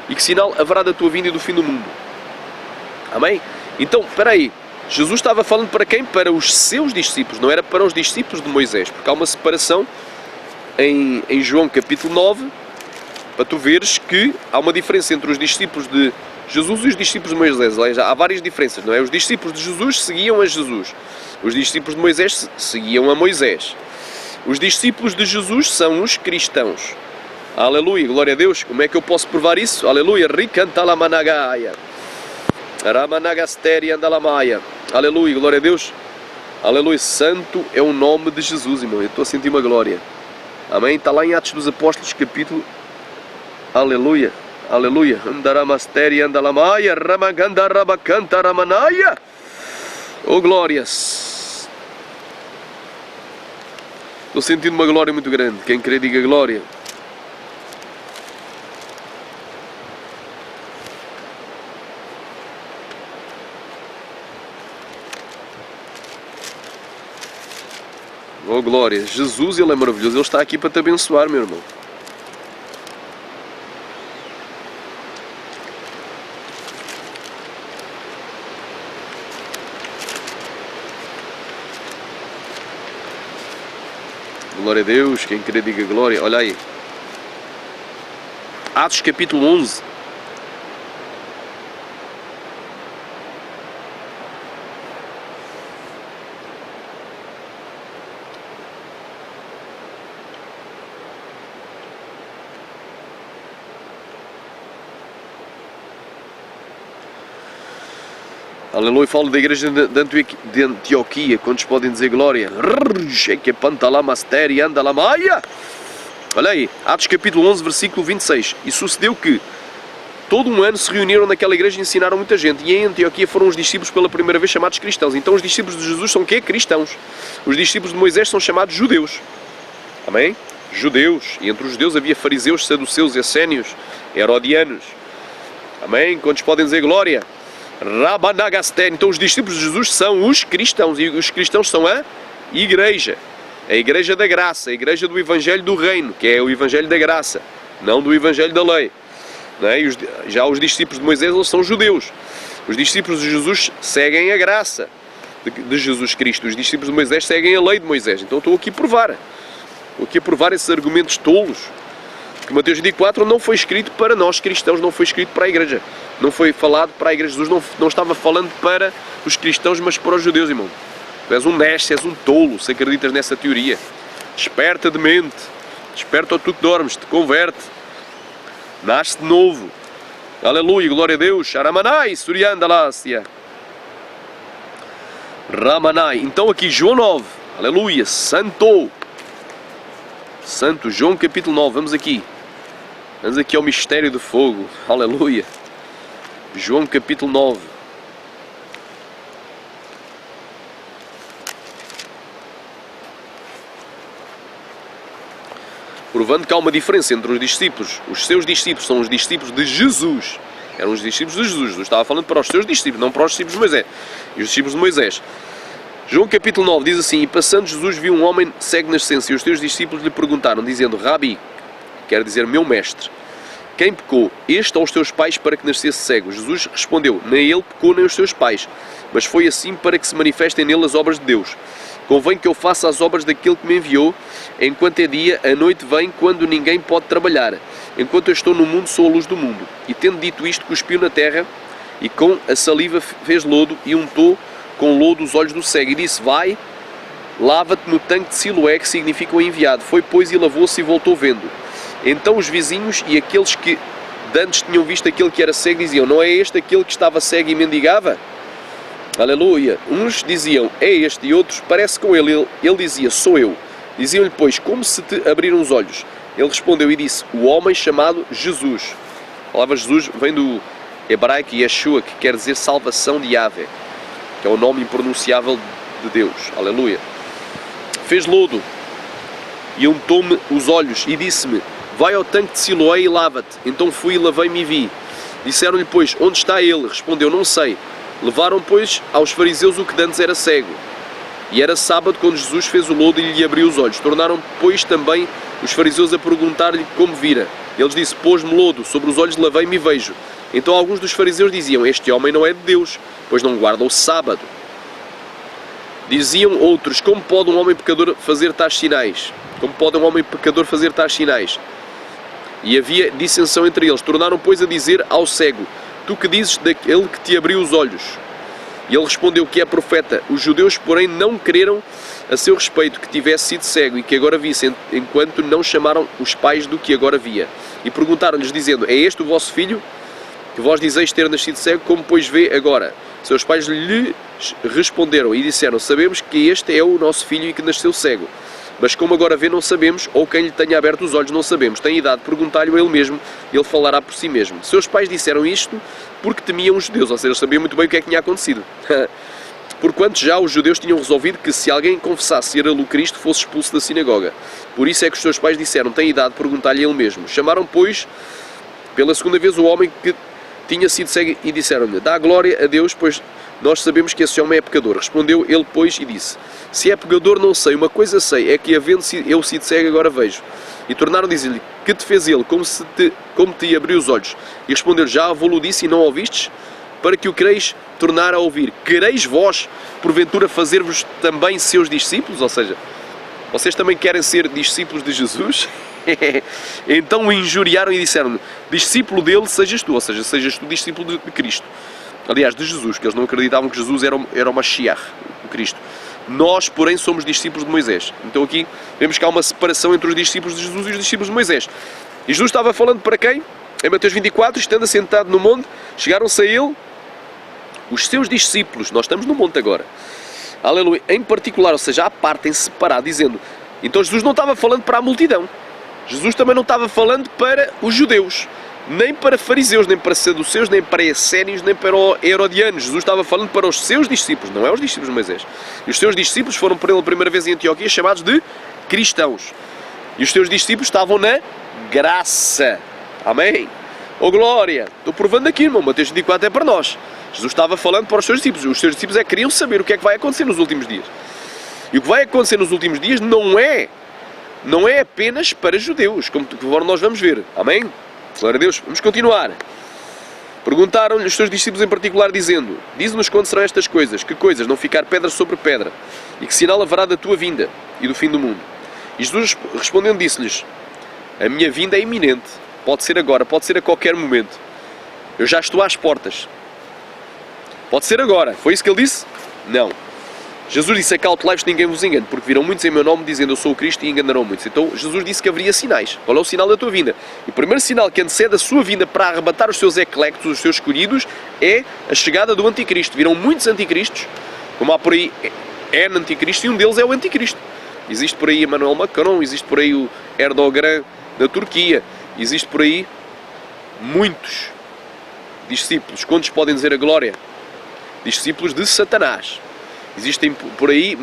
e que sinal haverá da tua vinda e do fim do mundo. Amém? Então, espera aí, Jesus estava falando para quem? Para os seus discípulos, não era para os discípulos de Moisés, porque há uma separação em João capítulo 9, para tu veres que há uma diferença entre os discípulos de Jesus e os discípulos de Moisés. Há várias diferenças, não é? Os discípulos de Jesus seguiam a Jesus. Os discípulos de Moisés seguiam a Moisés. Os discípulos de Jesus são os cristãos. Aleluia, glória a Deus. Como é que eu posso provar isso? Aleluia. Ricantalamanagaia. Ramanagasteri andalamaia. Aleluia, glória a Deus. Aleluia. Santo é o nome de Jesus, irmão. Eu estou a sentir uma glória. Amém? Está lá em Atos dos Apóstolos, capítulo. Aleluia. Aleluia. Andaramasteri andalamaia. Ramagandarabacantaramanaia. Oh, glórias. Estou sentindo uma glória muito grande. Quem crê, diga glória. Oh, glória. Jesus, Ele é maravilhoso. Ele está aqui para te abençoar, meu irmão. Glória a Deus. Quem querer diga glória. Olha aí. Atos capítulo 11. Aleluia, falo da igreja de Antioquia. Quantos podem dizer glória? Olha aí, Atos capítulo 11, versículo 26. E sucedeu que todo um ano se reuniram naquela igreja e ensinaram muita gente. E em Antioquia foram os discípulos pela primeira vez chamados cristãos. Então os discípulos de Jesus são o quê? Cristãos. Os discípulos de Moisés são chamados judeus. Amém? Judeus. E entre os judeus havia fariseus, saduceus, essênios, herodianos. Amém? Quantos podem dizer glória? Rabanagasten. Então os discípulos de Jesus são os cristãos. E os cristãos são a igreja. A igreja da graça, a igreja do Evangelho do Reino, que é o Evangelho da graça, não do Evangelho da lei. Não é? Já os discípulos de Moisés, eles são judeus. Os discípulos de Jesus seguem a graça de Jesus Cristo. Os discípulos de Moisés seguem a lei de Moisés. Então estou aqui a provar. Estou aqui a provar esses argumentos tolos. Que Mateus 24 não foi escrito para nós cristãos, não foi escrito para a igreja. Não foi falado para a igreja. Jesus não estava falando para os cristãos, mas para os judeus, irmão. Tu és um neste, és um tolo, se acreditas nessa teoria. Desperta de mente. Desperta, ou tu que dormes, te converte. Nasce de novo. Aleluia, glória a Deus. Sharamanai, Suryandalácia. Ramanai. Então aqui João 9. Aleluia, santo. Santo, João capítulo 9. Vamos aqui. Vamos aqui ao mistério do fogo. Aleluia. João capítulo 9. Provando que há uma diferença entre os discípulos. Os seus discípulos são os discípulos de Jesus. Eram os discípulos de Jesus. Jesus estava falando para os seus discípulos, não para os discípulos de Moisés. E os discípulos de Moisés. João capítulo 9 diz assim: E passando Jesus viu um homem cego de nascença, e os seus discípulos lhe perguntaram, dizendo: Rabi, quer dizer meu mestre, quem pecou, este ou os teus pais, para que nascesse cego? Jesus respondeu: Nem ele pecou, nem os seus pais, mas foi assim para que se manifestem nele as obras de Deus. Convém que eu faça as obras daquele que me enviou, enquanto é dia, a noite vem, quando ninguém pode trabalhar. Enquanto eu estou no mundo, sou a luz do mundo. E tendo dito isto, cuspiu na terra, e com a saliva fez lodo, e untou com lodo os olhos do cego, e disse: Vai, lava-te no tanque de Siloé, que significa o enviado. Foi, pois, e lavou-se e voltou vendo. Então os vizinhos e aqueles que dantes tinham visto aquele que era cego diziam: Não é este aquele que estava cego e mendigava? Aleluia! Uns diziam: É este, e outros: Parece com ele. Ele dizia: Sou eu. Diziam-lhe, pois: Como se te abriram os olhos? Ele respondeu e disse: O homem chamado Jesus. A palavra Jesus vem do hebraico Yeshua, que quer dizer salvação de Yahvé, que é o nome impronunciável de Deus. Aleluia! Fez lodo e untou-me os olhos e disse-me: Vai ao tanque de Siloé e lava-te. Então fui e lavei-me e vi. Disseram-lhe, pois: Onde está ele? Respondeu: Não sei. Levaram, pois, aos fariseus o que dantes era cego. E era sábado quando Jesus fez o lodo e lhe abriu os olhos. Tornaram, pois, também os fariseus a perguntar-lhe como vira. Eles disse: Pôs-me lodo, sobre os olhos lavei-me e vejo. Então alguns dos fariseus diziam: Este homem não é de Deus, pois não guarda o sábado. Diziam outros: Como pode um homem pecador fazer tais sinais? Como pode um homem pecador fazer tais sinais? E havia dissensão entre eles. Tornaram, pois, a dizer ao cego: Tu que dizes daquele que te abriu os olhos? E ele respondeu que é profeta. Os judeus, porém, não creram a seu respeito que tivesse sido cego e que agora visse, enquanto não chamaram os pais do que agora via. E perguntaram-lhes, dizendo: É este o vosso filho, que vós dizeis ter nascido cego, como pois vê agora? Seus pais lhe responderam e disseram: Sabemos que este é o nosso filho e que nasceu cego. Mas como agora vê, não sabemos, ou quem lhe tenha aberto os olhos, não sabemos. Tem idade de perguntar-lhe a ele mesmo, ele falará por si mesmo. Seus pais disseram isto porque temiam os judeus, ou seja, eles sabiam muito bem o que é que tinha acontecido. Porquanto já os judeus tinham resolvido que se alguém confessasse ser ele o Cristo, fosse expulso da sinagoga. Por isso é que os seus pais disseram: Tem idade de perguntar-lhe a ele mesmo. Chamaram, pois, pela segunda vez o homem que tinha sido cego e disseram-lhe: Dá glória a Deus, pois nós sabemos que esse homem é pecador. Respondeu ele, pois, e disse: Se é pecador, não sei. Uma coisa sei, é que havendo eu sido cego, agora vejo. E tornaram a dizer-lhe: Que te fez ele? Como te abriu os olhos? E respondeu-lhe: Já vou-lo disse e não ouvistes? Para que o quereis tornar a ouvir. Quereis vós, porventura, fazer-vos também seus discípulos? Ou seja, vocês também querem ser discípulos de Jesus? Então o injuriaram e disseram-lhe: Discípulo dele sejas tu, ou seja, sejas tu discípulo de Cristo. Aliás, de Jesus, que eles não acreditavam que Jesus era o Mashiach, o Cristo. Nós, porém, somos discípulos de Moisés. Então aqui vemos que há uma separação entre os discípulos de Jesus e os discípulos de Moisés. E Jesus estava falando para quem? Em Mateus 24, estando assentado no monte, chegaram-se a ele os seus discípulos. Nós estamos no monte agora. Aleluia. Em particular, ou seja, à parte, em separado, dizendo... Então Jesus não estava falando para a multidão. Jesus também não estava falando para os judeus. Nem para fariseus, nem para saduceus, nem para essénios, nem para herodianos. Jesus estava falando para os seus discípulos, não é os discípulos de Moisés. E os seus discípulos foram para ele a primeira vez em Antioquia chamados de cristãos. E os seus discípulos estavam na graça. Amém? Oh glória! Estou provando aqui, irmão. Mateus 24 é para nós. Jesus estava falando para os seus discípulos. Os seus discípulos queriam saber o que é que vai acontecer nos últimos dias. E o que vai acontecer nos últimos dias não é apenas para judeus, como nós vamos ver. Amém? Glória a Deus. Vamos continuar. Perguntaram-lhe os seus discípulos em particular, dizendo: dize-nos quando serão estas coisas, que coisas, não ficar pedra sobre pedra, e que sinal haverá da tua vinda e do fim do mundo. E Jesus respondendo disse-lhes: a minha vinda é iminente, pode ser agora, pode ser a qualquer momento. Eu já estou às portas. Pode ser agora. Foi isso que ele disse? Não. Jesus disse: acautelai-vos, ninguém vos engane, porque virão muitos em meu nome dizendo eu sou o Cristo e enganarão muitos. Então Jesus disse que haveria sinais. Qual é o sinal da tua vinda? E o primeiro sinal que antecede a sua vinda para arrebatar os seus eclectos, os seus escolhidos, é a chegada do anticristo. Virão muitos anticristos, como há por aí N anticristo, e um deles é o anticristo. Existe por aí Emmanuel Macron, existe por aí o Erdogan da Turquia, existe por aí muitos discípulos. Quantos podem dizer a glória? Discípulos de Satanás. Existem por aí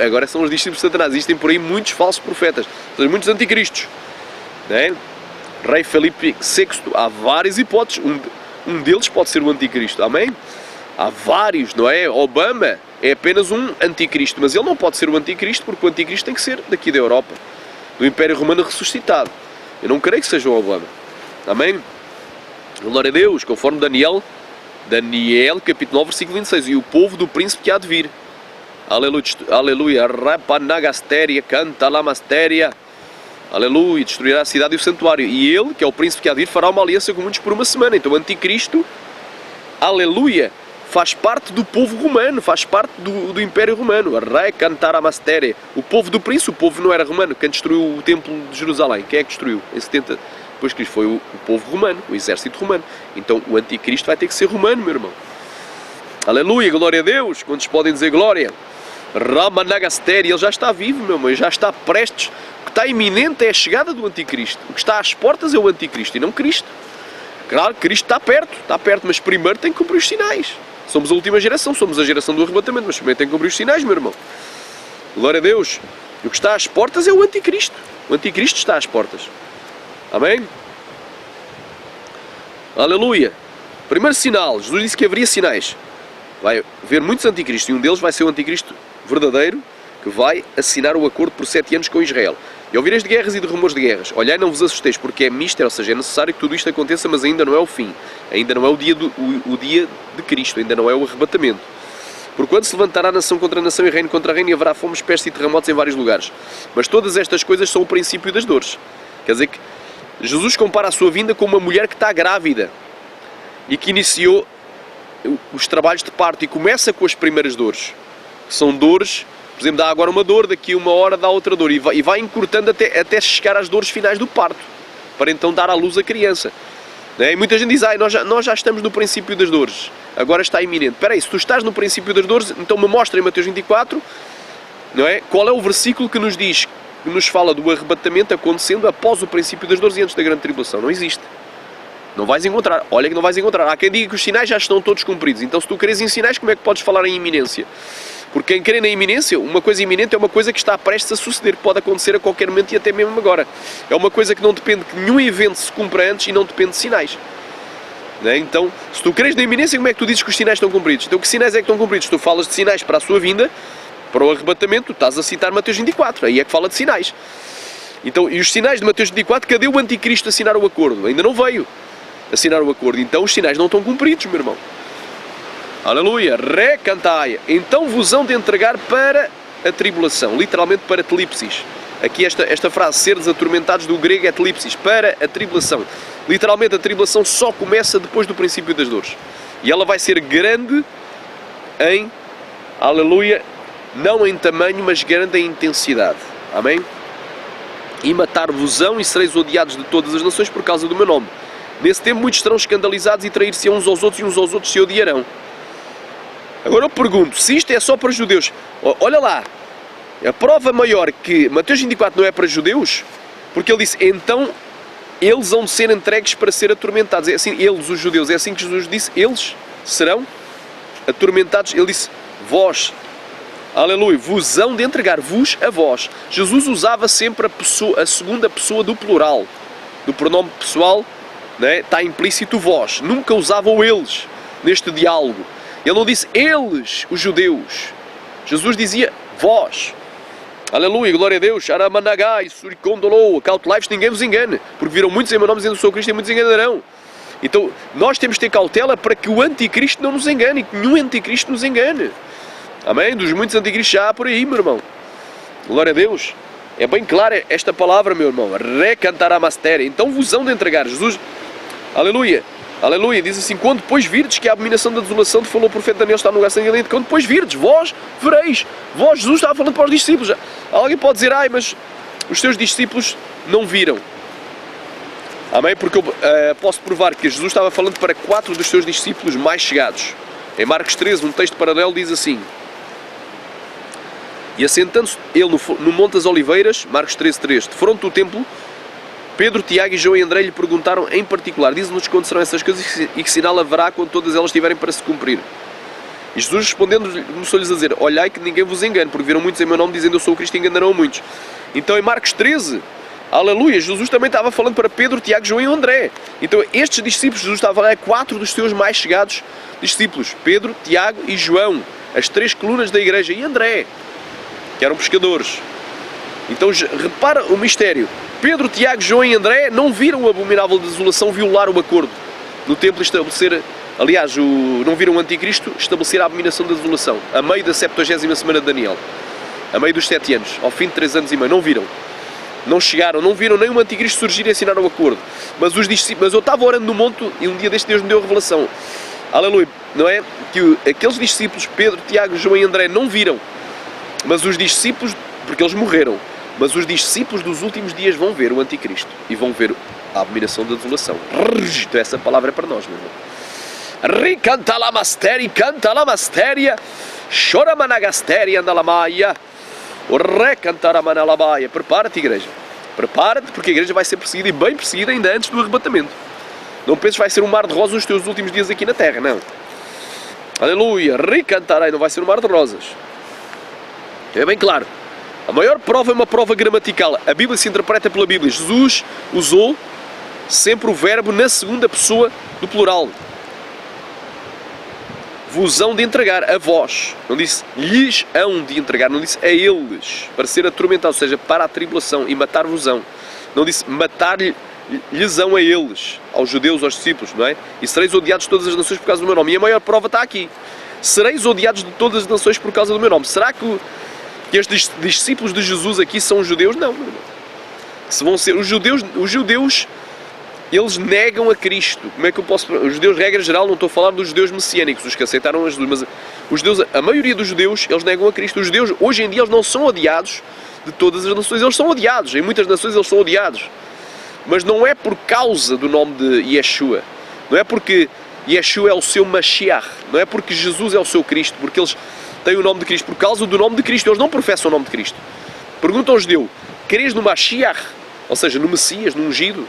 agora são os discípulos de Satanás, existem por aí muitos falsos profetas, muitos anticristos, não é? Rei Felipe VI, há várias hipóteses, um deles pode ser o anticristo, amém? Há vários, não é? Obama é apenas um anticristo, mas ele não pode ser o anticristo, porque o anticristo tem que ser daqui da Europa, do Império Romano ressuscitado. Eu não creio que seja o Obama, amém? Glória a Deus, conforme Daniel capítulo 9, versículo 26, e o povo do príncipe que há de vir. Aleluia, Rapanagastéria, canta Lamastéria, aleluia, destruirá a cidade e o santuário. E ele, que é o príncipe que há de vir, fará uma aliança com muitos por uma semana. Então o anticristo, aleluia, faz parte do povo romano, faz parte do Império Romano. Rai cantar a Mastéria. O povo do príncipe, o povo não era romano. Quem destruiu o templo de Jerusalém? Quem é que destruiu? Em 70 depois que foi o povo romano, o exército romano. Então o anticristo vai ter que ser romano, meu irmão. Aleluia, glória a Deus. Quantos podem dizer glória? Ramanagasteri, ele já está vivo, meu irmão, já está prestes. O que está iminente é a chegada do anticristo. O que está às portas é o anticristo e não Cristo. Claro, Cristo está perto, mas primeiro tem que cumprir os sinais. Somos a última geração, somos a geração do arrebatamento, mas primeiro tem que cumprir os sinais, meu irmão. Glória a Deus. O que está às portas é o anticristo. O anticristo está às portas. Amém? Aleluia. Primeiro sinal, Jesus disse que haveria sinais. Vai haver muitos anticristos e um deles vai ser o anticristo verdadeiro, que vai assinar o acordo por 7 anos com Israel. E ouvireis de guerras e de rumores de guerras. Olhai, não vos assusteis, porque é mister, ou seja, é necessário que tudo isto aconteça, mas ainda não é o fim. Ainda não é o dia de Cristo, ainda não é o arrebatamento. Por quando se levantará nação contra nação e reino contra reino, e haverá fomes, pestes e terremotos em vários lugares. Mas todas estas coisas são o princípio das dores. Quer dizer que Jesus compara a sua vinda com uma mulher que está grávida e que iniciou os trabalhos de parto e começa com as primeiras dores. São dores, por exemplo, dá agora uma dor, daqui a uma hora dá outra dor, e vai encurtando até chegar às dores finais do parto, para então dar à luz a criança. E muita gente diz: nós já estamos no princípio das dores, agora está iminente. Espera aí, se tu estás no princípio das dores, então me mostra em Mateus 24, não é? Qual é o versículo que nos diz, que nos fala do arrebatamento acontecendo após o princípio das dores e antes da grande tribulação. Não existe. Não vais encontrar. Olha que não vais encontrar. Há quem diga que os sinais já estão todos cumpridos. Então se tu creres em sinais, como é que podes falar em iminência? Porque quem crê na iminência, uma coisa iminente é uma coisa que está prestes a suceder, que pode acontecer a qualquer momento e até mesmo agora. É uma coisa que não depende que nenhum evento se cumpra antes e não depende de sinais. Não é? Então, se tu creres na iminência, como é que tu dizes que os sinais estão cumpridos? Então que sinais é que estão cumpridos? Tu falas de sinais para a sua vinda, para o arrebatamento, tu estás a citar Mateus 24, aí é que fala de sinais. Então, e os sinais de Mateus 24, cadê o anticristo a assinar o acordo? Ainda não veio assinar o acordo, então os sinais não estão cumpridos, meu irmão. Aleluia, recantai. Então vos hão de entregar para a tribulação, literalmente para telipsis. Aqui esta frase, seres atormentados, do grego é telipsis, para a tribulação. Literalmente a tribulação só começa depois do princípio das dores. E ela vai ser grande em, aleluia, não em tamanho, mas grande em intensidade. Amém? E matar-vos-ão e sereis odiados de todas as nações por causa do meu nome. Nesse tempo muitos serão escandalizados e trair-se uns aos outros e uns aos outros se odiarão. Agora eu pergunto, se isto é só para judeus, olha lá, a prova maior que Mateus 24 não é para judeus, porque ele disse, então eles hão de ser entregues para ser atormentados. É assim, eles, os judeus, é assim que Jesus disse, eles serão atormentados. Ele disse, vós, aleluia, vos hão de entregar, vos a vós. Jesus usava sempre a segunda pessoa do plural, do pronome pessoal, né? Está implícito vós, nunca usavam eles neste diálogo. Ele não disse eles, os judeus. Jesus dizia vós. Aleluia, glória a Deus. Aramanagai, suricondolou, cautelai-vos, ninguém vos engane. Porque viram muitos em meu nome dizendo sou Cristo e muitos enganarão. Então, nós temos de ter cautela para que o anticristo não nos engane, que nenhum anticristo nos engane. Amém? Dos muitos anticristos já há por aí, meu irmão. Glória a Deus. É bem clara esta palavra, meu irmão. Recantará mastéria. Então vos hão de entregar. Jesus, aleluia, aleluia. Diz assim, quando depois virdes que a abominação da desolação, falou o profeta Daniel, está no lugar sanguinolento, quando depois virdes, vós vereis. Vós, Jesus estava falando para os discípulos. Alguém pode dizer, ai, mas os seus discípulos não viram. Amém? Porque eu posso provar que Jesus estava falando para 4 dos seus discípulos mais chegados. Em Marcos 13, um texto paralelo, diz assim, e assentando-se ele no Monte das Oliveiras, Marcos 13:3, de fronte do templo, Pedro, Tiago e João e André lhe perguntaram em particular, diz-nos quando serão essas coisas e que sinal haverá quando todas elas estiverem para se cumprir. E Jesus respondendo começou-lhes a dizer, olhai que ninguém vos engane, porque viram muitos em meu nome dizendo eu sou o Cristo e enganarão muitos. Então em Marcos 13, aleluia, Jesus também estava falando para Pedro, Tiago, João e André. Então estes discípulos, Jesus estava a falar a 4 dos seus mais chegados discípulos, Pedro, Tiago e João, as 3 colunas da igreja, e André, que eram pescadores. Então repara o mistério, Pedro, Tiago, João e André não viram a abominável desolação violar o acordo no templo, estabelecer, aliás, não viram o anticristo estabelecer a abominação da desolação, a meio da 70ª semana de Daniel, a meio dos 7 anos, ao fim de 3 anos e meio, não viram. Não chegaram, não viram nenhum anticristo surgir e assinar o acordo. Mas os discípulos, mas eu estava orando no monte e um dia deste Deus me deu a revelação. Aleluia, não é? Que aqueles discípulos, Pedro, Tiago, João e André, não viram. Mas os discípulos, porque eles morreram, mas os discípulos dos últimos dias vão ver o anticristo e vão ver a abominação da desolação. Então essa palavra é para nós, meu irmão. Ricanta la mastéria, canta la mastéria, chora managastéria, andalamaia. Prepara-te, igreja. Prepara-te, porque a igreja vai ser perseguida e bem perseguida ainda antes do arrebatamento. Não penses que vai ser um mar de rosas nos teus últimos dias aqui na terra, não. Aleluia, recantarei, não vai ser um mar de rosas. É bem claro. A maior prova é uma prova gramatical. A Bíblia se interpreta pela Bíblia. Jesus usou sempre o verbo na segunda pessoa do plural. Vos hão de entregar a vós, não disse lhes hão de entregar, não disse a eles, para ser atormentado, ou seja, para a tribulação, e matar-vos-ão. Não disse matar-lhes-ão a eles, aos judeus, aos discípulos, não é? E sereis odiados de todas as nações por causa do meu nome. E a maior prova está aqui. Sereis odiados de todas as nações por causa do meu nome. Será que estes discípulos de Jesus aqui são os judeus? Não, meu irmão. Se vão ser os judeus, eles negam a Cristo. Como é que eu posso... Os judeus, regra geral, não estou a falar dos judeus messiânicos, os que aceitaram a Jesus, mas os judeus, a maioria dos judeus, eles negam a Cristo. Os judeus, hoje em dia, eles não são odiados de todas as nações. Eles são odiados. Em muitas nações eles são odiados. Mas não é por causa do nome de Yeshua. Não é porque Yeshua é o seu Mashiach. Não é porque Jesus é o seu Cristo. Porque eles têm o nome de Cristo. Por causa do nome de Cristo. Eles não professam o nome de Cristo. Pergunta ao judeu, crês no Mashiach? Ou seja, no Messias, no ungido?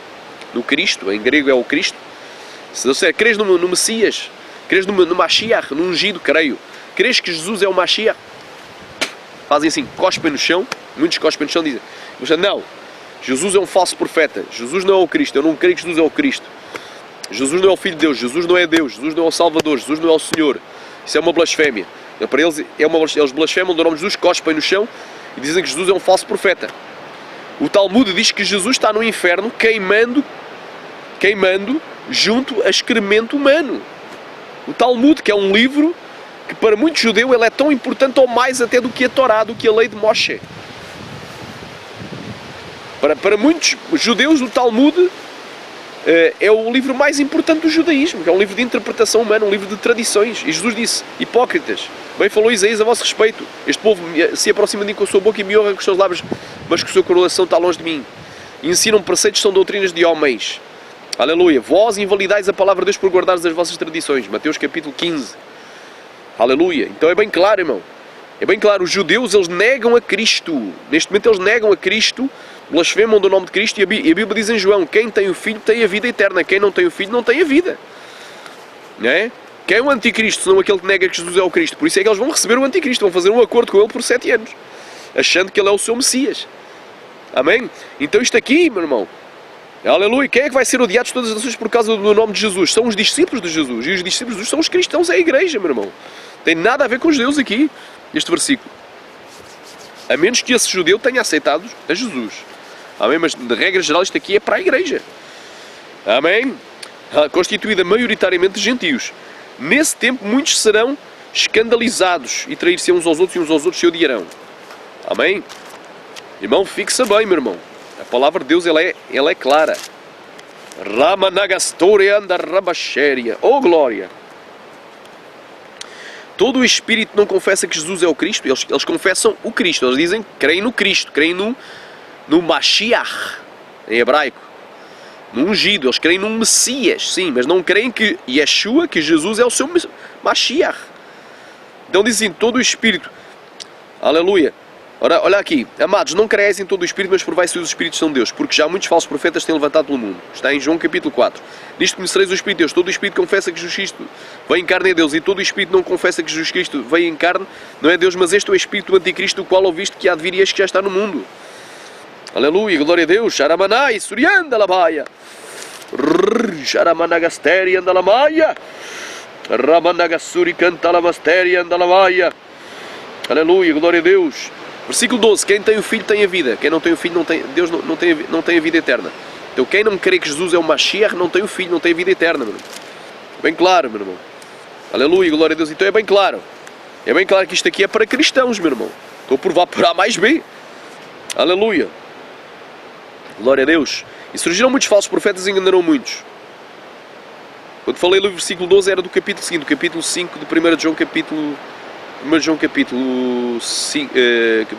No Cristo, em grego é o Cristo. Se você crês no Messias, crês no Mashiach, no ungido, creio. Crês que Jesus é o Mashiach? Fazem assim, cospem no chão, muitos cospem no chão e dizem, não, Jesus é um falso profeta, Jesus não é o Cristo, eu não creio que Jesus é o Cristo. Jesus não é o Filho de Deus, Jesus não é Deus, Jesus não é o Salvador, Jesus não é o Senhor. Isso é uma blasfémia. Para eles, eles blasfemam do nome de Jesus, cospem no chão e dizem que Jesus é um falso profeta. O Talmud diz que Jesus está no inferno queimando junto a excremento humano. O Talmud, que é um livro que para muitos judeus ele é tão importante ou mais até do que a Torá, do que a lei de Moshe. Para muitos judeus o Talmud é o livro mais importante do judaísmo, que é um livro de interpretação humana, um livro de tradições. E Jesus disse, hipócritas, bem falou Isaías a vosso respeito, este povo se aproxima de mim com a sua boca e me honra com os seus lábios, mas que o seu coração está longe de mim. E ensinam preceitos que são doutrinas de homens. Aleluia. Vós invalidais a palavra de Deus por guardares as vossas tradições. Mateus capítulo 15. Aleluia. Então é bem claro, irmão. É bem claro. Os judeus, eles negam a Cristo. Neste momento eles negam a Cristo, blasfemam do nome de Cristo. E a Bíblia diz em João, quem tem o Filho tem a vida eterna. Quem não tem o Filho não tem a vida. Não é? Quem é o anticristo, senão aquele que nega que Jesus é o Cristo? Por isso é que eles vão receber o anticristo. Vão fazer um acordo com ele por 7 anos. Achando que ele é o seu Messias. Amém? Então isto aqui, meu irmão, aleluia, quem é que vai ser odiado de todas as nações por causa do nome de Jesus? São os discípulos de Jesus. E os discípulos de Jesus são os cristãos, é a igreja, meu irmão. Tem nada a ver com os judeus aqui, este versículo. A menos que esse judeu tenha aceitado a Jesus. Amém? Mas, de regra geral, isto aqui é para a igreja. Amém? Constituída maioritariamente de gentios. Nesse tempo, muitos serão escandalizados e trair-se uns aos outros e uns aos outros se odiarão. Amém? Irmão, fixa bem, meu irmão. A palavra de Deus, ela é clara. Ramanagastoria anda rabachéria. Oh, glória! Todo o espírito não confessa que Jesus é o Cristo. Eles confessam o Cristo. Eles dizem que creem no Cristo. Creem no Mashiach, em hebraico. No ungido. Eles creem num Messias, sim. Mas não creem que Yeshua, que Jesus é o seu Mashiach. Então dizem todo o espírito. Aleluia. Ora, olha aqui, amados, não creais em todo o Espírito, mas provai se os Espíritos são de Deus, porque já muitos falsos profetas têm levantado pelo mundo. Está em João capítulo 4. Nisto conhecereis o Espírito de Deus. Todo o Espírito confessa que Jesus Cristo vem em carne é Deus, e todo o Espírito não confessa que Jesus Cristo vem em carne, não é Deus, mas este é o Espírito do Anticristo, o qual ouviste que há de vir e este que já está no mundo. Aleluia, glória a Deus. Sharamanai, Surianda Labaia. Sharamanagasteri Andalamaia. Ramanagasuri Cantalamasteri Andalamaia. Aleluia, glória a Deus. Versículo 12, quem tem o Filho tem a vida. Quem não tem o Filho, não tem, Deus não tem a vida eterna. Então quem não crê que Jesus é o Mashiach, não tem o Filho, não tem a vida eterna, meu irmão. Bem claro, meu irmão. Aleluia, glória a Deus. Então é bem claro. É bem claro que isto aqui é para cristãos, meu irmão. Estou a provar por A mais B. Aleluia. Glória a Deus. E surgiram muitos falsos profetas e enganaram muitos. Quando falei no versículo 12 era do capítulo seguinte, do capítulo 5 de 1 João capítulo... 1 João capítulo 5,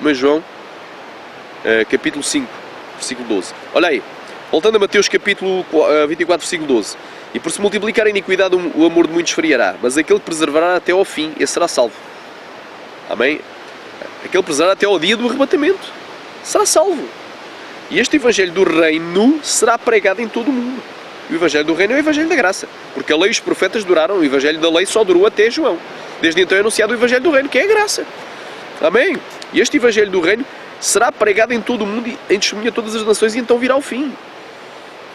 1 João capítulo 5, versículo 12. Olha aí, voltando a Mateus capítulo 24, versículo 12. E por se multiplicar a iniquidade o amor de muitos esfriará, mas aquele que perseverará até ao fim, esse será salvo. Amém? Aquele que perseverará até ao dia do arrebatamento será salvo. E este evangelho do reino será pregado em todo o mundo. E o evangelho do reino é o evangelho da graça, porque a lei e os profetas duraram, o evangelho da lei só durou até João. Desde então é anunciado o Evangelho do Reino, que é a graça. Amém? E este Evangelho do Reino será pregado em todo o mundo, em testemunha a todas as nações, e então virá o fim.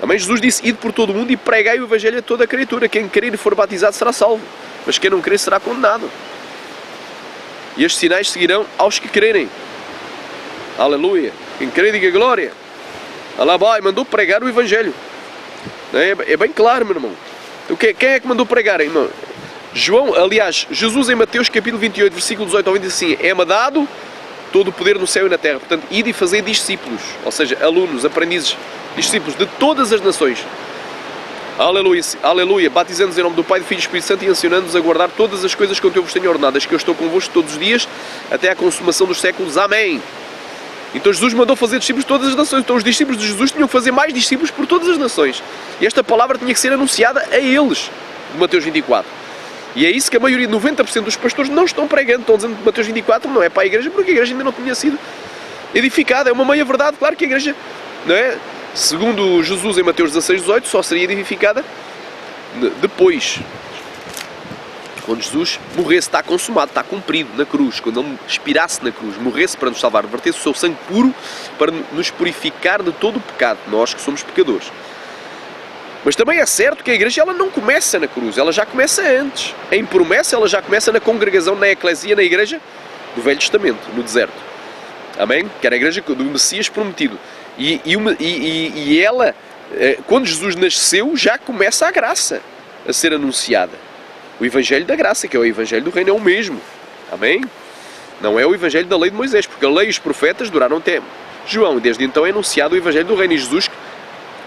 Amém? Jesus disse, ide por todo o mundo e pregai o Evangelho a toda a criatura. Quem crer e for batizado será salvo, mas quem não crer será condenado. E estes sinais seguirão aos que crerem. Aleluia. Quem crer diga glória. Alabai, mandou pregar o Evangelho. É bem claro, meu irmão. Então, quem é que mandou pregar, irmão? João, aliás, Jesus em Mateus capítulo 28, versículo 18 ao 20 diz assim, é-me dado todo o poder no céu e na terra. Portanto, ide e fazei discípulos, ou seja, alunos, aprendizes, discípulos de todas as nações. Aleluia, aleluia, batizando-nos em nome do Pai, do Filho e do Espírito Santo e ensinando-nos a guardar todas as coisas que eu vos tenho ordenadas, que eu estou convosco todos os dias, até à consumação dos séculos. Amém. Então Jesus mandou fazer discípulos de todas as nações. Então os discípulos de Jesus tinham que fazer mais discípulos por todas as nações. E esta palavra tinha que ser anunciada a eles, de Mateus 24. E é isso que a maioria, 90% dos pastores não estão pregando. Estão dizendo que Mateus 24 não é para a igreja, porque a igreja ainda não tinha sido edificada. É uma meia-verdade. Claro que a igreja, não é? Segundo Jesus em Mateus 16, 18, só seria edificada depois. Quando Jesus morresse, está consumado, está cumprido na cruz. Quando Ele expirasse na cruz, morresse para nos salvar, vertesse o seu sangue puro para nos purificar de todo o pecado. Nós que somos pecadores. Mas também é certo que a igreja ela não começa na cruz, ela já começa antes. Em promessa, ela já começa na congregação, na eclesia, na igreja do Velho Testamento, no deserto. Amém? Que era a igreja do Messias prometido. E ela, quando Jesus nasceu, já começa a graça a ser anunciada. O Evangelho da graça, que é o Evangelho do Reino, é o mesmo. Amém? Não é o Evangelho da lei de Moisés, porque a lei e os profetas duraram até João. E desde então é anunciado o Evangelho do Reino. E Jesus...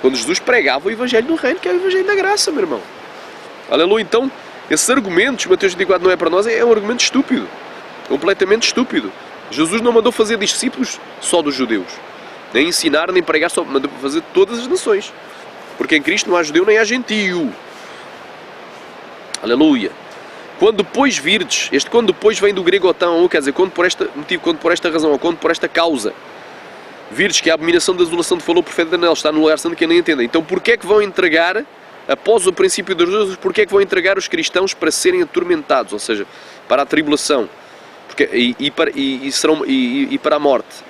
Quando Jesus pregava o Evangelho do Reino, que é o Evangelho da graça, meu irmão. Aleluia. Então, esses argumentos, Mateus 24 não é para nós, é um argumento estúpido. Completamente estúpido. Jesus não mandou fazer discípulos só dos judeus. Nem ensinar, nem pregar, só mandou fazer todas as nações. Porque em Cristo não há judeu nem há gentio. Aleluia. Quando depois virdes, este quando depois vem do grego otão, quer dizer, quando por este motivo, quando por esta razão, ou quando por esta causa, virdes que a abominação da desolação que falou o profeta Daniel está no lugar santo que nem entendem. Então porquê é que vão entregar, após o princípio das dores, porquê é que vão entregar os cristãos para serem atormentados, ou seja, para a tribulação e para a morte?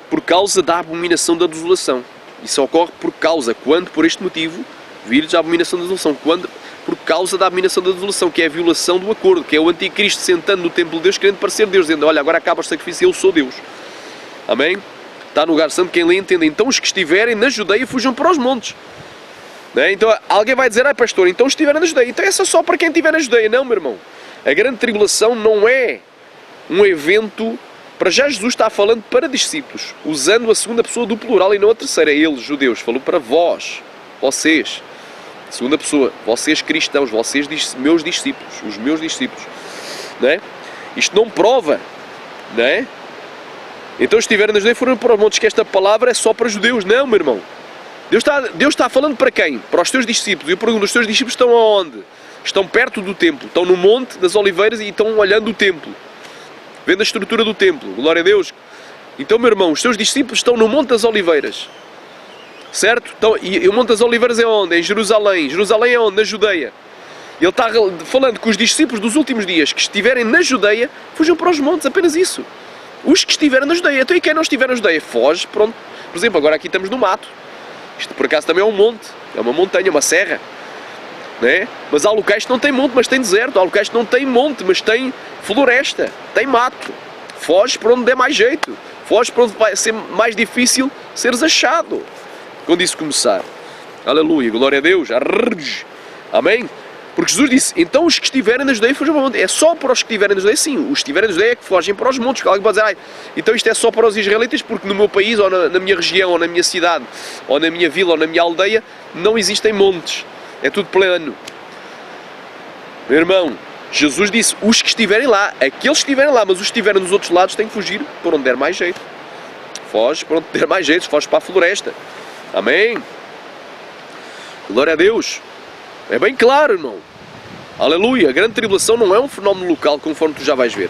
Por causa da abominação da desolação. Isso ocorre por causa, quando por este motivo, virdes a abominação da desolação. Quando, por causa da abominação da desolação, que é a violação do acordo, que é o anticristo sentando no templo de Deus, querendo parecer Deus, dizendo, olha, agora acaba o sacrifício e eu sou Deus. Amém? Está no lugar santo, quem lê entende. Então os que estiverem na Judeia fujam para os montes. Não é? Então alguém vai dizer, pastor, então os que estiverem na Judeia. Então essa é só para quem estiver na Judeia. Não, meu irmão. A grande tribulação não é um evento... Para já Jesus está falando para discípulos, usando a segunda pessoa do plural e não a terceira. Eles, judeus, falou para vós, vocês. Segunda pessoa, vocês cristãos, vocês meus discípulos, os meus discípulos. Não é? Isto não prova, não é? Então se estiverem na Judeia foram para os montes, que esta palavra é só para judeus. Não, meu irmão. Deus está falando para quem? Para os teus discípulos. Eu pergunto, os teus discípulos estão aonde? Estão perto do templo, estão no Monte das Oliveiras e estão olhando o templo. Vendo a estrutura do templo, glória a Deus. Então, meu irmão, os teus discípulos estão no Monte das Oliveiras. Certo? Então, e o Monte das Oliveiras é onde? É em Jerusalém. Jerusalém é onde? Na Judeia. Ele está falando que os discípulos dos últimos dias que estiverem na Judeia, fujam para os montes, apenas isso. Os que estiverem na Judeia. Então, e quem não estiver na Judeia? Foge, pronto. Por exemplo, agora aqui estamos no mato. Isto, por acaso, também é um monte. É uma montanha, uma serra. Não é? Mas há locais que não tem monte, mas tem deserto. Há locais que não tem monte, mas tem floresta. Tem mato. Foge para onde der mais jeito. Foge para onde vai ser mais difícil seres achado. Quando isso começar. Aleluia, glória a Deus. Amém? Porque Jesus disse, então os que estiverem na Judeia fujam para o monte. É só para os que estiverem na Judeia, sim. Os que estiverem na Judeia é que fogem para os montes. Que alguém pode dizer, então isto é só para os israelitas, porque no meu país, ou na minha região, ou na minha cidade, ou na minha vila, ou na minha aldeia, não existem montes. É tudo plano. Meu irmão, Jesus disse, os que estiverem lá, aqueles que estiverem lá, mas os que estiverem nos outros lados têm que fugir por onde der mais jeito. Foge por onde der mais jeito, foge para a floresta. Amém? Glória a Deus. É bem claro, irmão. Aleluia. A grande tribulação não é um fenómeno local, conforme tu já vais ver.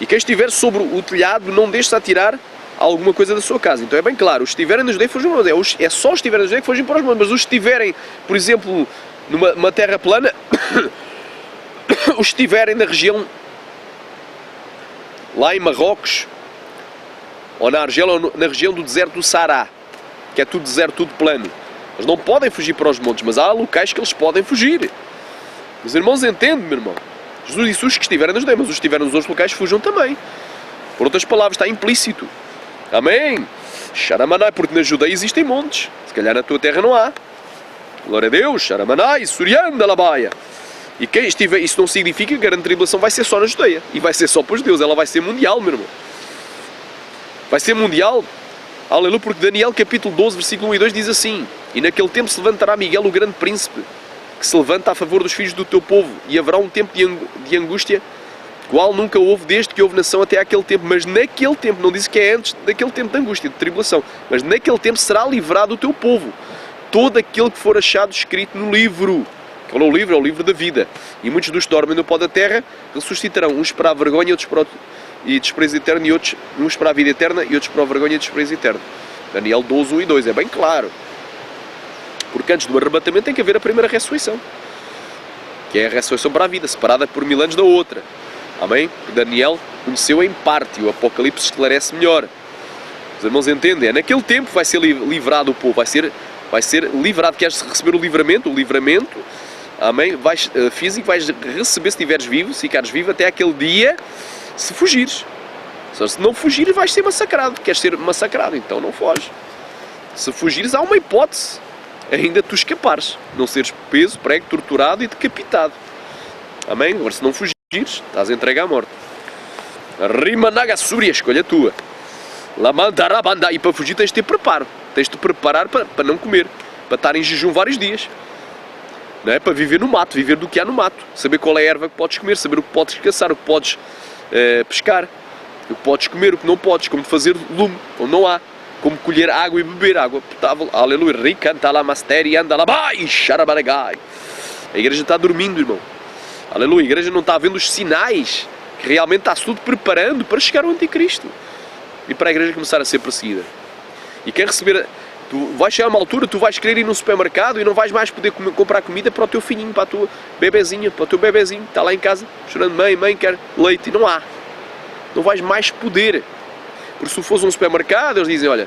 E quem estiver sobre o telhado, não deixe-se atirar alguma coisa da sua casa. Então é bem claro, os que estiverem na Judeia fujam para os montes. É só os que estiverem na Judeia que fugem para os montes. Mas os que estiverem, por exemplo, numa terra plana, os que estiverem na região, lá em Marrocos, ou na Argélia, ou na região do deserto do Saara, que é tudo deserto, tudo plano. Eles não podem fugir para os montes, mas há locais que eles podem fugir. Os irmãos entendem, meu irmão. Jesus disse os que estiverem na Judeia, mas os que estiverem nos outros locais fujam também. Por outras palavras, está implícito. Amém? Xaramanai, porque na Judeia existem montes. Se calhar na tua terra não há. Glória a Deus. Xaramanai, Surianda, Labaia. E quem estiver, isso não significa que a grande tribulação vai ser só na Judeia. E vai ser só para os judeus. Ela vai ser mundial, meu irmão. Vai ser mundial. Aleluia, porque Daniel capítulo 12, versículo 1 e 2 diz assim: e naquele tempo se levantará Miguel, o grande príncipe, que se levanta a favor dos filhos do teu povo, e haverá um tempo de angústia, qual nunca houve desde que houve nação até aquele tempo. Mas naquele tempo, não diz que é antes daquele tempo de angústia, de tribulação, mas naquele tempo será livrado o teu povo, todo aquele que for achado escrito no livro. Qual é o livro? É o livro da vida. E muitos dos que dormem no pó da terra ressuscitarão, uns para a vergonha, outros para e desprezo eterno, e outros, uns para a vida eterna e outros para a vergonha e desprezo eterno. Daniel 12, 1 e 2, é bem claro. Porque antes do arrebatamento tem que haver a primeira ressurreição, que é a ressurreição para a vida, separada por 1000 anos da outra. Amém? Daniel conheceu em parte, e o Apocalipse esclarece melhor. Os irmãos entendem? É naquele tempo vai ser livrado o povo, vai ser livrado. Queres receber o livramento? Amém? Físico, vais receber se estiveres vivo, se ficares vivo até aquele dia, se fugires. Se não fugires, vais ser massacrado. Queres ser massacrado, então não foges. Se fugires, há uma hipótese ainda tu escapares, não seres preso, prego, torturado e decapitado. Amém? Agora, se não fugires, estás entregue à morte. Rimanaga Súria, escolha tua. Lamandarabanda. E para fugir tens de ter preparo. Tens de te preparar para não comer, para estar em jejum vários dias. Não é? Para viver no mato, viver do que há no mato. Saber qual é a erva que podes comer, saber o que podes caçar, o que podes pescar, o que podes comer, o que não podes, como fazer lume, onde não há, como colher água e beber água potável. Aleluia. A igreja está dormindo, irmão. Aleluia. A igreja não está vendo os sinais que realmente está tudo preparando para chegar ao anticristo e para a igreja começar a ser perseguida. E quer receber... Tu vais chegar a uma altura, tu vais querer ir no supermercado e não vais mais poder comprar comida para o teu filhinho, para a tua bebezinha, para o teu bebezinho, está lá em casa chorando, mãe, quer leite, e não há. Não vais mais poder. Porque se fores a um supermercado, eles dizem, olha,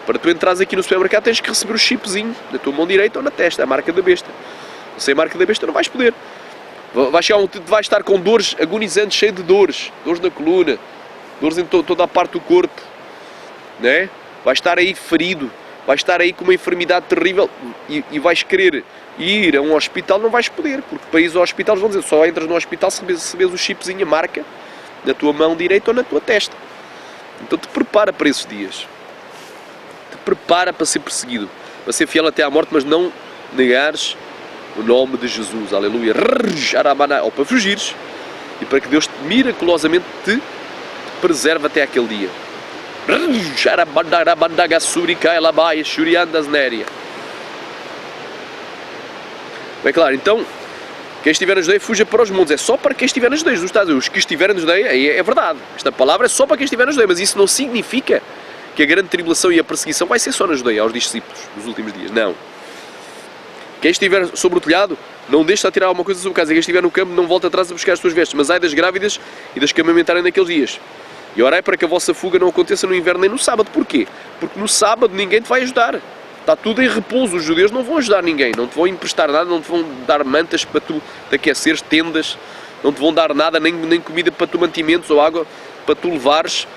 para tu entrares aqui no supermercado tens que receber o chipzinho na tua mão direita ou na testa, a marca da besta. sem a marca da besta não vais poder. Vais estar com dores agonizantes, cheio de dores na coluna, dores em toda a parte do corpo, né? Vais estar aí ferido, vais estar aí com uma enfermidade terrível e vais querer ir a um hospital, não vais poder, porque para ir ao hospital vão dizer, só entras no hospital se vês o chipzinho, a marca, na tua mão direita ou na tua testa. Então te prepara para esses dias. Te prepara para ser perseguido, para ser fiel até à morte, mas não negares o nome de Jesus. Aleluia. Ou para fugires e para que Deus miraculosamente te preserve até aquele dia. Bem claro, então quem estiver na Judeia fuja para os montes. É só para quem estiver na Judeia. Os que estiverem na Judeia, é verdade. Esta palavra é só para quem estiver na Judeia, mas isso não significa que a grande tribulação e a perseguição vai ser só na Judeia, aos discípulos, nos últimos dias. Não. Quem estiver sobre o telhado, não deixe de tirar alguma coisa sobre casa. Quem estiver no campo, não volte atrás a buscar as suas vestes. Mas ai das grávidas e das que amamentarem naqueles dias. E orai para que a vossa fuga não aconteça no inverno nem no sábado. Porquê? Porque no sábado ninguém te vai ajudar. Está tudo em repouso. Os judeus não vão ajudar ninguém. Não te vão emprestar nada, não te vão dar mantas para tu te aqueceres, tendas. Não te vão dar nada, nem comida para tu mantimentos ou água para tu levares.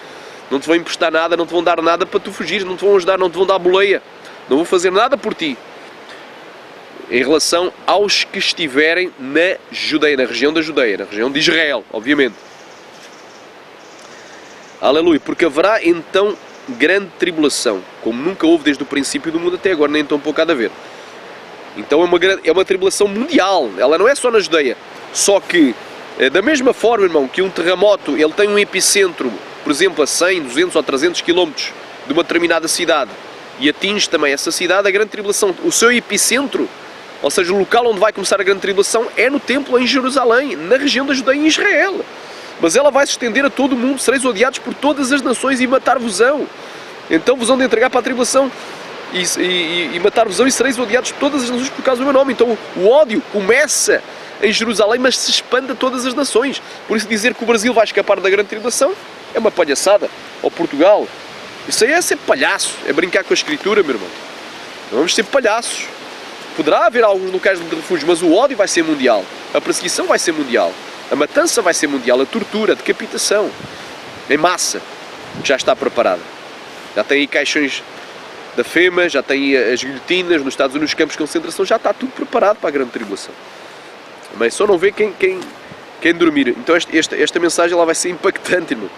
Não te vão emprestar nada, não te vão dar nada para tu fugires. Não te vão ajudar, não te vão dar boleia. Não vão fazer nada por ti. Em relação aos que estiverem na Judeia, na região da Judeia, na região de Israel, obviamente. Aleluia, porque haverá então grande tribulação, como nunca houve desde o princípio do mundo até agora, nem tão pouco há de haver. Então é uma tribulação mundial, ela não é só na Judeia. Só que, da mesma forma, irmão, que um terremoto, ele tem um epicentro, por exemplo, a 100, 200 ou 300 km de uma determinada cidade, e atinge também essa cidade, a grande tribulação, o seu epicentro, ou seja, o local onde vai começar a grande tribulação, é no templo em Jerusalém, na região da Judeia, em Israel. Mas ela vai se estender a todo o mundo, sereis odiados por todas as nações e matar-vos-ão. Então vos hão de entregar para a tribulação e matar-vos-ão e sereis odiados por todas as nações por causa do meu nome. Então o ódio começa em Jerusalém, mas se expande a todas as nações. Por isso dizer que o Brasil vai escapar da grande tribulação é uma palhaçada. Ou Portugal. Isso aí é ser palhaço, é brincar com a Escritura, meu irmão. Não vamos ser palhaços. Poderá haver alguns locais de refúgio, mas o ódio vai ser mundial. A perseguição vai ser mundial. A matança vai ser mundial, a tortura, a decapitação, em massa, já está preparada. Já tem aí caixões da FEMA, já tem aí as guilhotinas nos Estados Unidos, nos campos de concentração, já está tudo preparado para a grande tribulação. Mas só não vê quem dormir. Então esta mensagem ela vai ser impactante, irmão.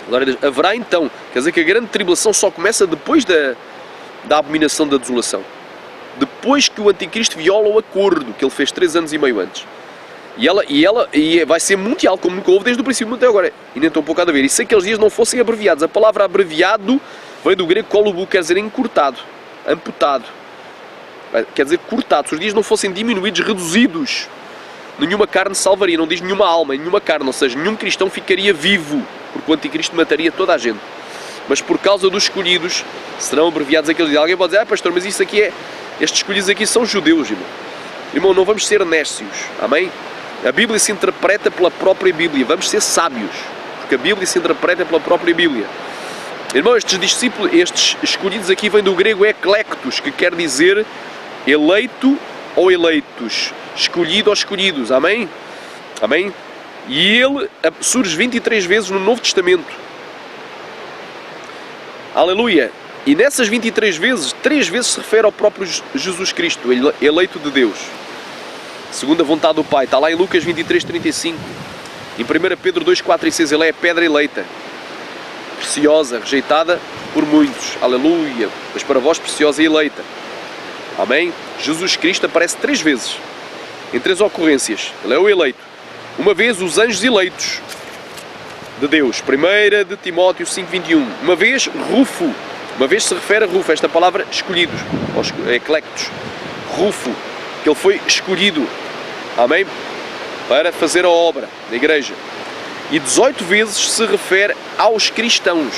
Agora, haverá então, quer dizer que a grande tribulação só começa depois da abominação da desolação. Depois que o anticristo viola o acordo que ele fez 3 anos e meio antes. E vai ser mundial, como nunca houve desde o princípio até agora. E nem tão pouco há de haver. E se aqueles dias não fossem abreviados, a palavra abreviado vem do grego kolubu, quer dizer encurtado, amputado. Quer dizer cortado. Se os dias não fossem diminuídos, reduzidos, nenhuma carne salvaria, não diz nenhuma alma, nenhuma carne. Ou seja, nenhum cristão ficaria vivo, porque o anticristo mataria toda a gente. Mas por causa dos escolhidos, serão abreviados aqueles dias. Alguém pode dizer, pastor, mas isso aqui estes escolhidos aqui são judeus, irmão. Irmão, não vamos ser nécios, amém? A Bíblia se interpreta pela própria Bíblia. Vamos ser sábios, porque a Bíblia se interpreta pela própria Bíblia. Irmão, estes discípulos, estes escolhidos aqui vêm do grego eclectos, que quer dizer eleito ou eleitos, escolhido ou escolhidos, amém? Amém? E ele surge 23 vezes no Novo Testamento. Aleluia! E nessas 23 vezes, 3 vezes se refere ao próprio Jesus Cristo, eleito de Deus. Segundo a vontade do Pai. Está lá em Lucas 23, 35. Em 1 Pedro 2, 4 e 6. Ele é a pedra eleita. Preciosa, rejeitada por muitos. Aleluia. Mas para vós preciosa e eleita. Amém? Jesus Cristo aparece 3 vezes. Em 3 ocorrências. Ele é o eleito. Uma vez os anjos eleitos de Deus. 1 de Timóteo 5, 21. Uma vez Rufo. Uma vez se refere a Rufo, esta palavra escolhidos, ou eclectos. Rufo, que ele foi escolhido, amém? Para fazer a obra da igreja. E 18 vezes se refere aos cristãos.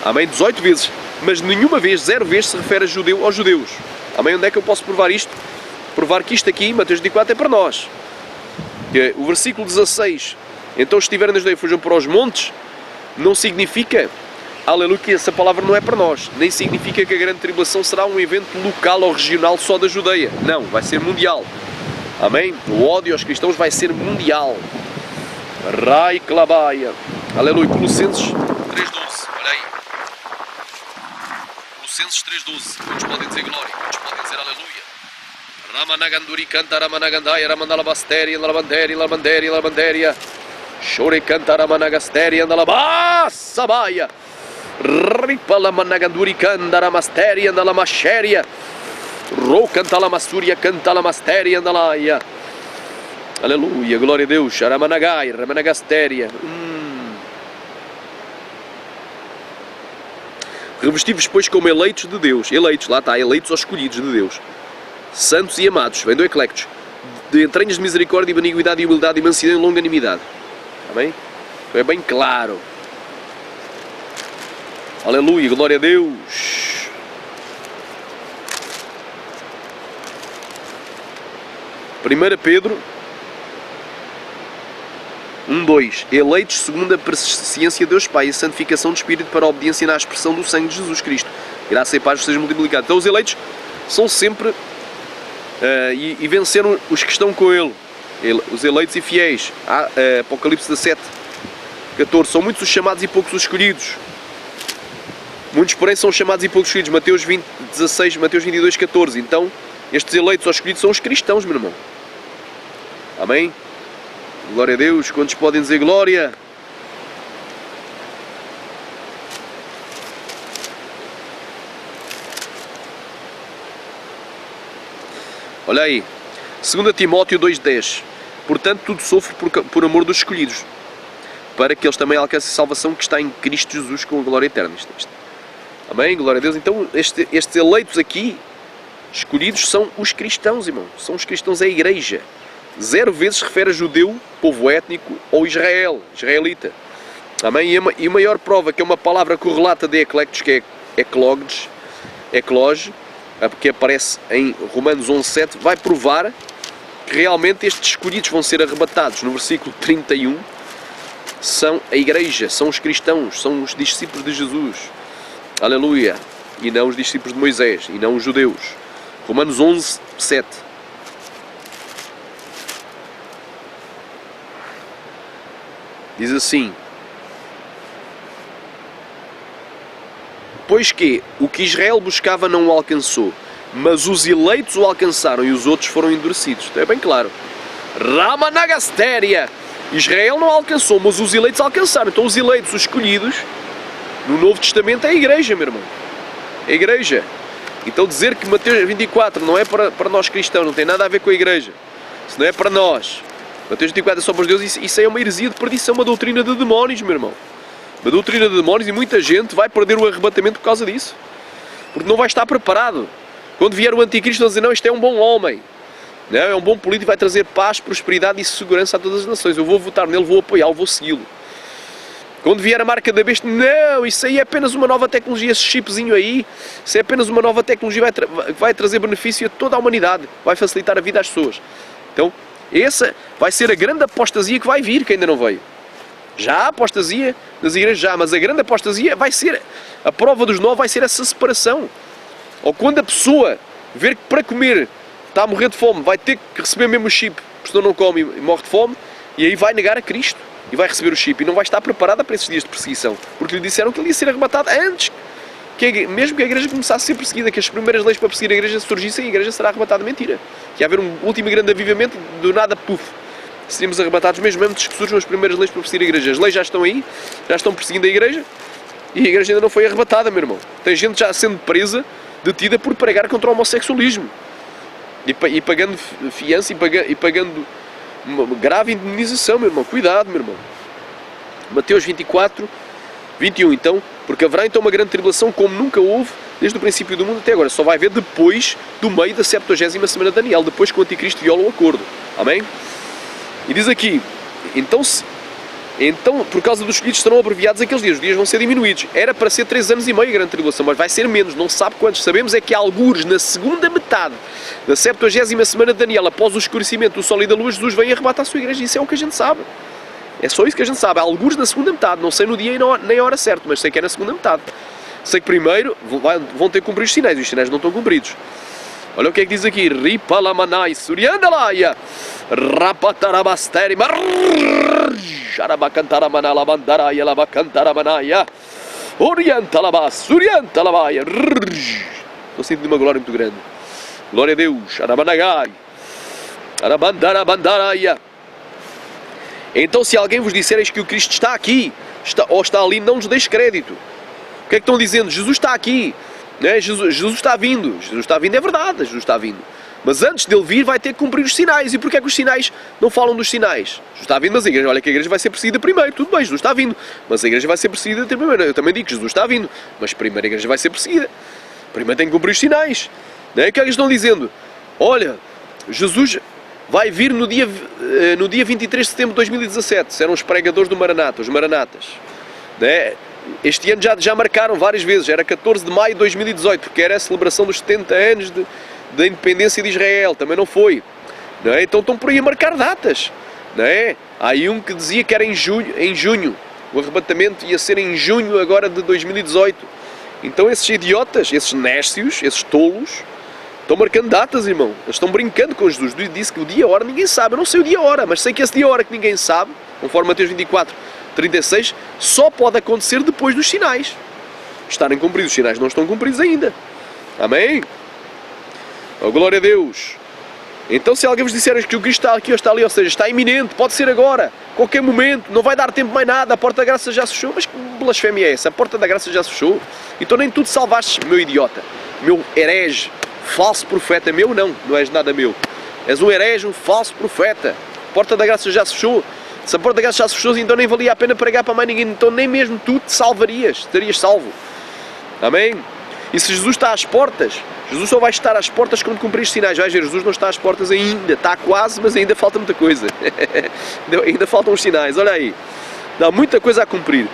Amém? 18 vezes. Mas nenhuma vez, 0 vezes se refere aos judeus. Amém? Onde é que eu posso provar isto? Provar que isto aqui, Mateus 24, é para nós. O versículo 16. Então, se estiverem na Judeia, fujam para os montes, não significa aleluia, que essa palavra não é para nós. Nem significa que a grande tribulação será um evento local ou regional só da Judeia. Não, vai ser mundial. Amém? O ódio aos cristãos vai ser mundial. Rai Klabaia. Aleluia. Colossenses 3.12. Olha aí. Colossenses 3.12. Quantos podem dizer glória? Quantos podem dizer aleluia? Ramanaganduri canta Ramanagandaya Ramandalabastéria Labanderia Labanderia Labanderia. Chore canta Ramanagasteria Andalabasabaia. Ripala Managanduri canta Ramastéria Andalamaxéria. Ro canta Lamassúria canta Lamastéria Andalaia. Aleluia, glória a Deus. Aramanagai, Ramanagasteria. Revestivos, pois, como eleitos de Deus. Eleitos, lá está, eleitos ou escolhidos de Deus. Santos e amados, vem do eclectos. De entranhas de misericórdia e beniguidade e humildade e mansidão e longanimidade. Amém? Então é bem claro. Aleluia, glória a Deus. Primeira Pedro 1:2. Eleitos segundo a presciência de Deus Pai e a santificação do Espírito para a obediência na expressão do sangue de Jesus Cristo. Graça e paz sejam multiplicados. Então os eleitos são sempre e venceram os que estão com Ele. Os eleitos e fiéis. Apocalipse 17:14. São muitos os chamados e poucos os escolhidos. Muitos, porém, são chamados e poucos escolhidos. Mateus 20:16, Mateus 22:14. Então, estes eleitos ou escolhidos são os cristãos, meu irmão. Amém? Glória a Deus. Quantos podem dizer glória? Olha aí. 2 Timóteo 2:10. Portanto, tudo sofre por amor dos escolhidos, para que eles também alcancem a salvação que está em Cristo Jesus com a glória eterna. Amém? Glória a Deus. Então, estes eleitos aqui, escolhidos, são os cristãos, irmão. São os cristãos, é a igreja. 0 vezes refere a judeu, povo étnico, ou Israel, israelita. Amém? E a maior prova, que é uma palavra correlata de eclectos, que é ecloge, que aparece em Romanos 11:7, vai provar que realmente estes escolhidos vão ser arrebatados. No versículo 31, são a igreja, são os cristãos, são os discípulos de Jesus. Aleluia! E não os discípulos de Moisés, e não os judeus. Romanos 11:7. Diz assim: pois que o que Israel buscava não o alcançou, mas os eleitos o alcançaram e os outros foram endurecidos. Então é bem claro. Ramanagasteria. Israel não alcançou, mas os eleitos alcançaram. Então os eleitos, os escolhidos, no Novo Testamento é a igreja, meu irmão. É a igreja. Então dizer que Mateus 24 não é para nós cristãos, não tem nada a ver com a igreja. Isso não é para nós. Mateus 24 é só para os deuses, isso é uma heresia de perdição, uma doutrina de demónios, meu irmão. Uma doutrina de demónios, e muita gente vai perder o arrebatamento por causa disso. Porque não vai estar preparado. Quando vier o anticristo, vão dizer: não, isto é um bom homem. Não, é um bom político, vai trazer paz, prosperidade e segurança a todas as nações. Eu vou votar nele, vou apoiá-lo, vou segui-lo. Quando vier a marca da besta, não, isso aí é apenas uma nova tecnologia, esse chipzinho aí, isso é apenas uma nova tecnologia, vai trazer benefício a toda a humanidade, vai facilitar a vida às pessoas. Então, essa vai ser a grande apostasia que vai vir, que ainda não veio. Já há apostasia nas igrejas, já, mas a grande apostasia vai ser, a prova dos 9 vai ser essa separação. Ou quando a pessoa ver que para comer está a morrer de fome, vai ter que receber mesmo o chip, porque senão não come e morre de fome, e aí vai negar a Cristo, e vai receber o chip, e não vai estar preparada para esses dias de perseguição, porque lhe disseram que ele ia ser arrebatado antes, mesmo que a igreja começasse a ser perseguida, que as primeiras leis para perseguir a igreja surgissem, a igreja será arrebatada. Mentira. Que ia haver um último grande avivamento, do nada, puf, seríamos arrebatados mesmo antes que surjam as primeiras leis para perseguir a igreja. As leis já estão aí, já estão perseguindo a igreja, e a igreja ainda não foi arrebatada, meu irmão. Tem gente já sendo presa, detida por pregar contra o homossexualismo, e pagando fiança, e pagando uma grave indemnização, meu irmão. Cuidado, meu irmão. Mateus 24:21. Então, porque haverá então uma grande tribulação como nunca houve desde o princípio do mundo até agora. Só vai haver depois do meio da 70ª semana de Daniel, depois que o anticristo viola o acordo. Amém? E diz aqui, então, por causa dos escolhidos serão abreviados aqueles dias, os dias vão ser diminuídos. Era para ser 3 anos e meio a grande tribulação, mas vai ser menos, não se sabe quantos. Sabemos é que há algures na segunda metade da 70ª semana de Daniel, após o escurecimento do sol e da luz, Jesus vem arrebatar a sua igreja. Isso é o que a gente sabe. É só isso que a gente sabe. Há alguns na segunda metade, não sei no dia nem a hora certa, mas sei que é na segunda metade. Sei que primeiro vão ter que cumprir os sinais, e os sinais não estão cumpridos. Olha o que é que diz aqui. Ripalamanai Suriandalaia Rapatarabasteri Xarabacantaramanalavandaraia Lavacantaramanaya Orientalabas Suriantalavaia. Estou sentindo uma glória muito grande. Glória a Deus. Arabanagai Arabandarabandaraya. Então, se alguém vos disseres que o Cristo está aqui ou está ali, não nos deis crédito. O que é que estão dizendo? Jesus está aqui, né? Jesus está vindo. Jesus está vindo, é verdade, Jesus está vindo. Mas antes dele vir vai ter que cumprir os sinais. E porquê é que os sinais não falam dos sinais? Jesus está vindo, mas a igreja, olha que a igreja vai ser perseguida primeiro. Tudo bem, Jesus está vindo, mas a igreja vai ser perseguida primeiro. Eu também digo que Jesus está vindo, mas primeiro a igreja vai ser perseguida. Primeiro tem que cumprir os sinais, né? O que é que eles estão dizendo? Olha, Jesus vai vir no dia 23 de setembro de 2017. Serão os pregadores do Maranata, os Maranatas, né? Este ano já marcaram várias vezes. Era 14 de maio de 2018, porque era a celebração dos 70 anos da independência de Israel. Também não foi, não é? Então estão por aí a marcar datas, não é? Há aí um que dizia que era em junho. O arrebatamento ia ser em junho agora de 2018. Então esses idiotas, esses nécios, esses tolos, estão marcando datas, irmão. Eles estão brincando com Jesus. Disse que o dia e a hora ninguém sabe. Eu não sei o dia e a hora, mas sei que esse dia e a hora que ninguém sabe, conforme Mateus 24, 36, só pode acontecer depois dos sinais. Estarem cumpridos. Os sinais não estão cumpridos ainda. Amém? Oh, glória a Deus. Então, se alguém vos disser que o Cristo está aqui ou está ali, ou seja, está iminente, pode ser agora, qualquer momento, não vai dar tempo mais nada, a porta da graça já se fechou. Mas que blasfémia é essa? A porta da graça já se fechou? Então nem tu te salvaste, meu idiota, meu herege, falso profeta. Meu não és nada meu. És um herege, um falso profeta. A porta da graça já se fechou. Se a porta da graça já se fechou, então nem valia a pena pregar para mais ninguém. Então nem mesmo tu te salvarias, estarias salvo. Amém? E se Jesus está às portas, Jesus só vai estar às portas quando cumprir os sinais. Vais ver, Jesus não está às portas ainda. Está quase, mas ainda falta muita coisa. Ainda faltam os sinais, olha aí. Dá muita coisa a cumprir.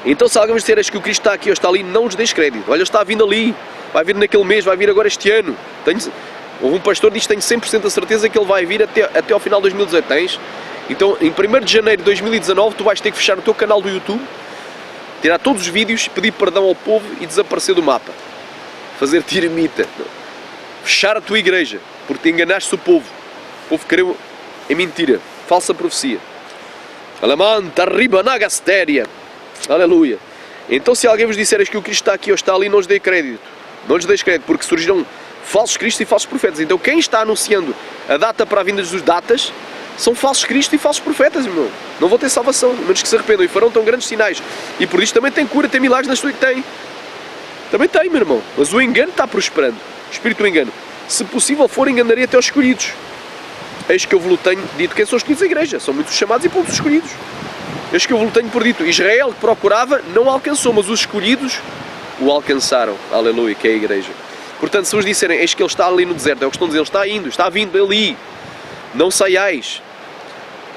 Então, se alguém vos disser que o Cristo está aqui ou está ali, não os deis crédito. Olha, está vindo ali, vai vir naquele mês, vai vir agora este ano. Houve um pastor que diz que tenho 100% a certeza que ele vai vir até ao final de 2018. Tens? Então, em 1º de janeiro de 2019, tu vais ter que fechar o teu canal do YouTube, tirar todos os vídeos, pedir perdão ao povo e desaparecer do mapa. Fazer tiramita. Fechar a tua igreja, porque te enganaste o povo. O povo creu em mentira, falsa profecia. Alamanta, arriba na gastéria. Aleluia. Então, se alguém vos disser que o Cristo está aqui ou está ali, não lhes dê crédito. Não lhes deis crédito, porque surgirão falsos cristos e falsos profetas. Então, quem está anunciando a data para a vinda de Jesus, datas, são falsos cristos e falsos profetas, irmão. Não vão ter salvação, a menos que se arrependam, e farão tão grandes sinais. E por isso também tem cura, tem milagres na sua que tem. Também tem, meu irmão. Mas o engano está prosperando. O espírito do engano. Se possível for, enganaria até os escolhidos. Eis que eu vos tenho dito. Quem são os escolhidos da igreja? São muitos chamados e poucos escolhidos. Eis que eu vos tenho por dito. Israel, que procurava, não alcançou, mas os escolhidos o alcançaram. Aleluia, que é a igreja. Portanto, se vos disserem, eis que ele está ali no deserto, é o que estão a dizer, ele está indo, está vindo ali. Não saiais.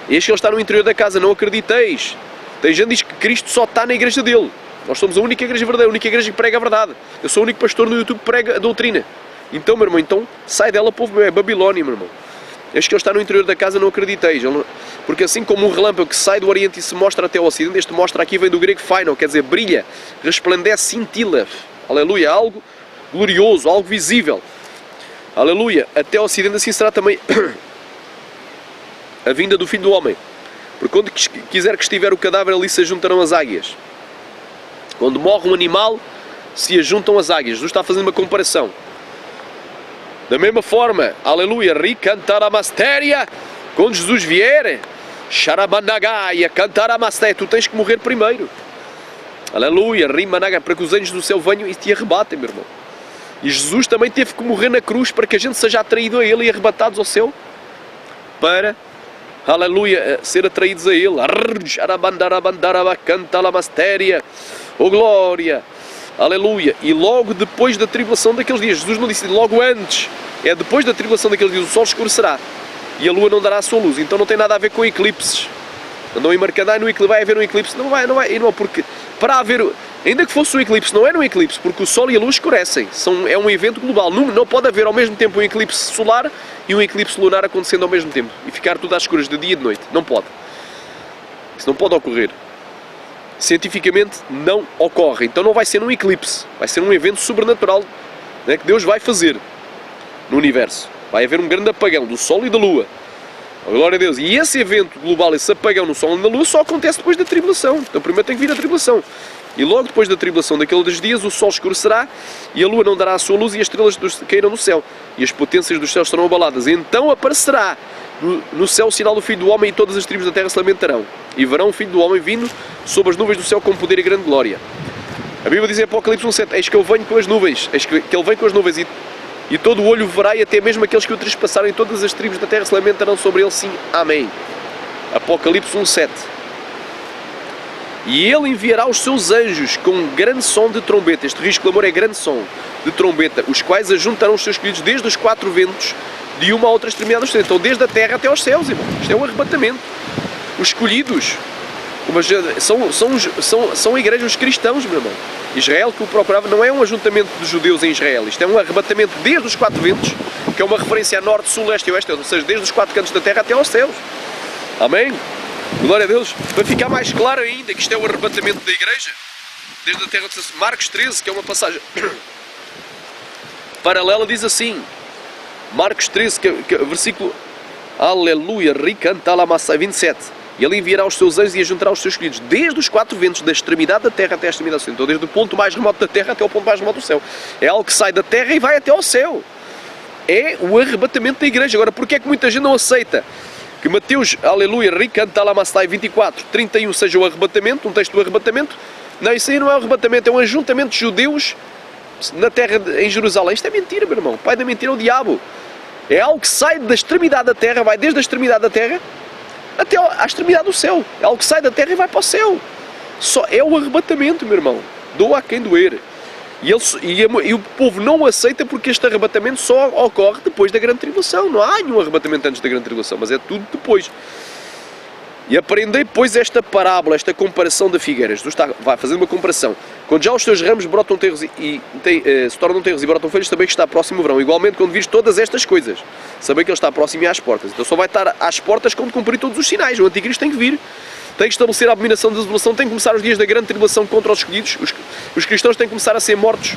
Eis que ele está no interior da casa, não acrediteis. Tem gente que diz que Cristo só está na igreja dele. Nós somos a única igreja verdadeira, a única igreja que prega a verdade. Eu sou o único pastor no YouTube que prega a doutrina. Então, meu irmão, então sai dela, povo meu, é Babilónia, meu irmão. Eis que ele está no interior da casa, não acrediteis. Porque assim como um relâmpago que sai do Oriente e se mostra até ao Ocidente, este mostra aqui vem do grego phaino, quer dizer, brilha, resplandece, cintila. Aleluia, algo glorioso, algo visível. Aleluia, até ao Ocidente assim será também a vinda do Filho do Homem. Porque onde quiser que estiver o cadáver, ali se ajuntarão as águias. Quando morre um animal, se ajuntam as águias. Jesus está fazendo uma comparação. Da mesma forma, aleluia, ricantaramasteria, quando Jesus vier, xarabanagaia, cantaramasteria, tu tens que morrer primeiro. Aleluia, rimanaga, para que os anjos do céu venham e te arrebatem, meu irmão. E Jesus também teve que morrer na cruz para que a gente seja atraído a Ele e arrebatados ao céu. Para, aleluia, ser atraídos a Ele. Oh glória, aleluia. E logo depois da tribulação daqueles dias, Jesus não disse logo antes, é depois da tribulação daqueles dias, o sol escurecerá e a lua não dará a sua luz. Então não tem nada a ver com eclipses. Andam em marcando, no eclipse vai haver um eclipse. Não vai, não, porque para haver Ainda que fosse um eclipse, não era um eclipse, porque o Sol e a Lua escurecem. É um evento global. Não pode haver ao mesmo tempo um eclipse solar e um eclipse lunar acontecendo ao mesmo tempo. E ficar tudo às escuras de dia e de noite. Não pode. Isso não pode ocorrer. Cientificamente não ocorre. Então não vai ser um eclipse. Vai ser um evento sobrenatural, né, que Deus vai fazer no universo. Vai haver um grande apagão do Sol e da Lua. Glória a Deus. E esse evento global, esse apagão no Sol e na Lua, só acontece depois da tribulação. Então primeiro tem que vir a tribulação. E logo depois da tribulação daqueles dias, o Sol escurecerá e a Lua não dará a sua luz e as estrelas cairão no céu. E as potências dos céus serão abaladas. Então aparecerá no céu o sinal do Filho do Homem e todas as tribos da terra se lamentarão. E verão o Filho do Homem vindo sobre as nuvens do céu com poder e grande glória. A Bíblia diz em Apocalipse 1:7, eis que ele vem com as nuvens. Eis que ele vem com as nuvens e todo o olho verá e até mesmo aqueles que o trespassaram e todas as tribos da terra se lamentarão sobre ele, sim. Amém. Apocalipse 1:7. E ele enviará os seus anjos com um grande som de trombeta. Este risco de clamor é grande som de trombeta, os quais ajuntarão os seus escolhidos desde os quatro ventos de uma a outra extremidade do céu. Então desde a terra até aos céus, irmão. Isto é um arrebatamento. Os escolhidos são a igreja, os cristãos, meu irmão. Israel que o procurava não é um ajuntamento de judeus em Israel. Isto é um arrebatamento desde os quatro ventos, que é uma referência a norte, sul, leste e oeste, ou seja, desde os quatro cantos da terra até aos céus. Amém? Glória a Deus. Para ficar mais claro ainda que isto é o arrebatamento da igreja, desde a terra de Marcos 13, que é uma passagem paralela, diz assim, Marcos 13, versículo, aleluia, ricanta la massa, 27. E ele enviará os seus anjos e ajuntará os seus escolhidos desde os quatro ventos, da extremidade da terra até a extremidade do céu. Então desde o ponto mais remoto da terra até o ponto mais remoto do céu. É algo que sai da terra e vai até ao céu. É o arrebatamento da igreja. Agora, porque é que muita gente não aceita que Mateus, aleluia, ricanta la massa, 24, 31 seja o arrebatamento, um texto do arrebatamento? Não, isso aí não é um arrebatamento, é um ajuntamento de judeus na terra, em Jerusalém. Isto é mentira, meu irmão. O pai da mentira é o diabo. É algo que sai da extremidade da terra, vai desde a extremidade da terra até à extremidade do céu. É algo que sai da terra e vai para o céu. Só é o arrebatamento, meu irmão. Doa a quem doer. E o povo não aceita porque este arrebatamento só ocorre depois da grande tribulação. Não há nenhum arrebatamento antes da grande tribulação, mas é tudo depois. E aprendei, pois, esta parábola, esta comparação da figueira. Jesus vai fazendo uma comparação. Quando já os seus ramos brotam terros se tornam terros e brotam folhas, sabei que está próximo o verão. Igualmente, quando vires todas estas coisas, sabei que ele está próximo e às portas. Então só vai estar às portas quando cumprir todos os sinais. O anticristo tem que vir. Tem que estabelecer a abominação da desolação. Tem que começar os dias da grande tribulação contra os escolhidos. Os cristãos têm que começar a ser mortos.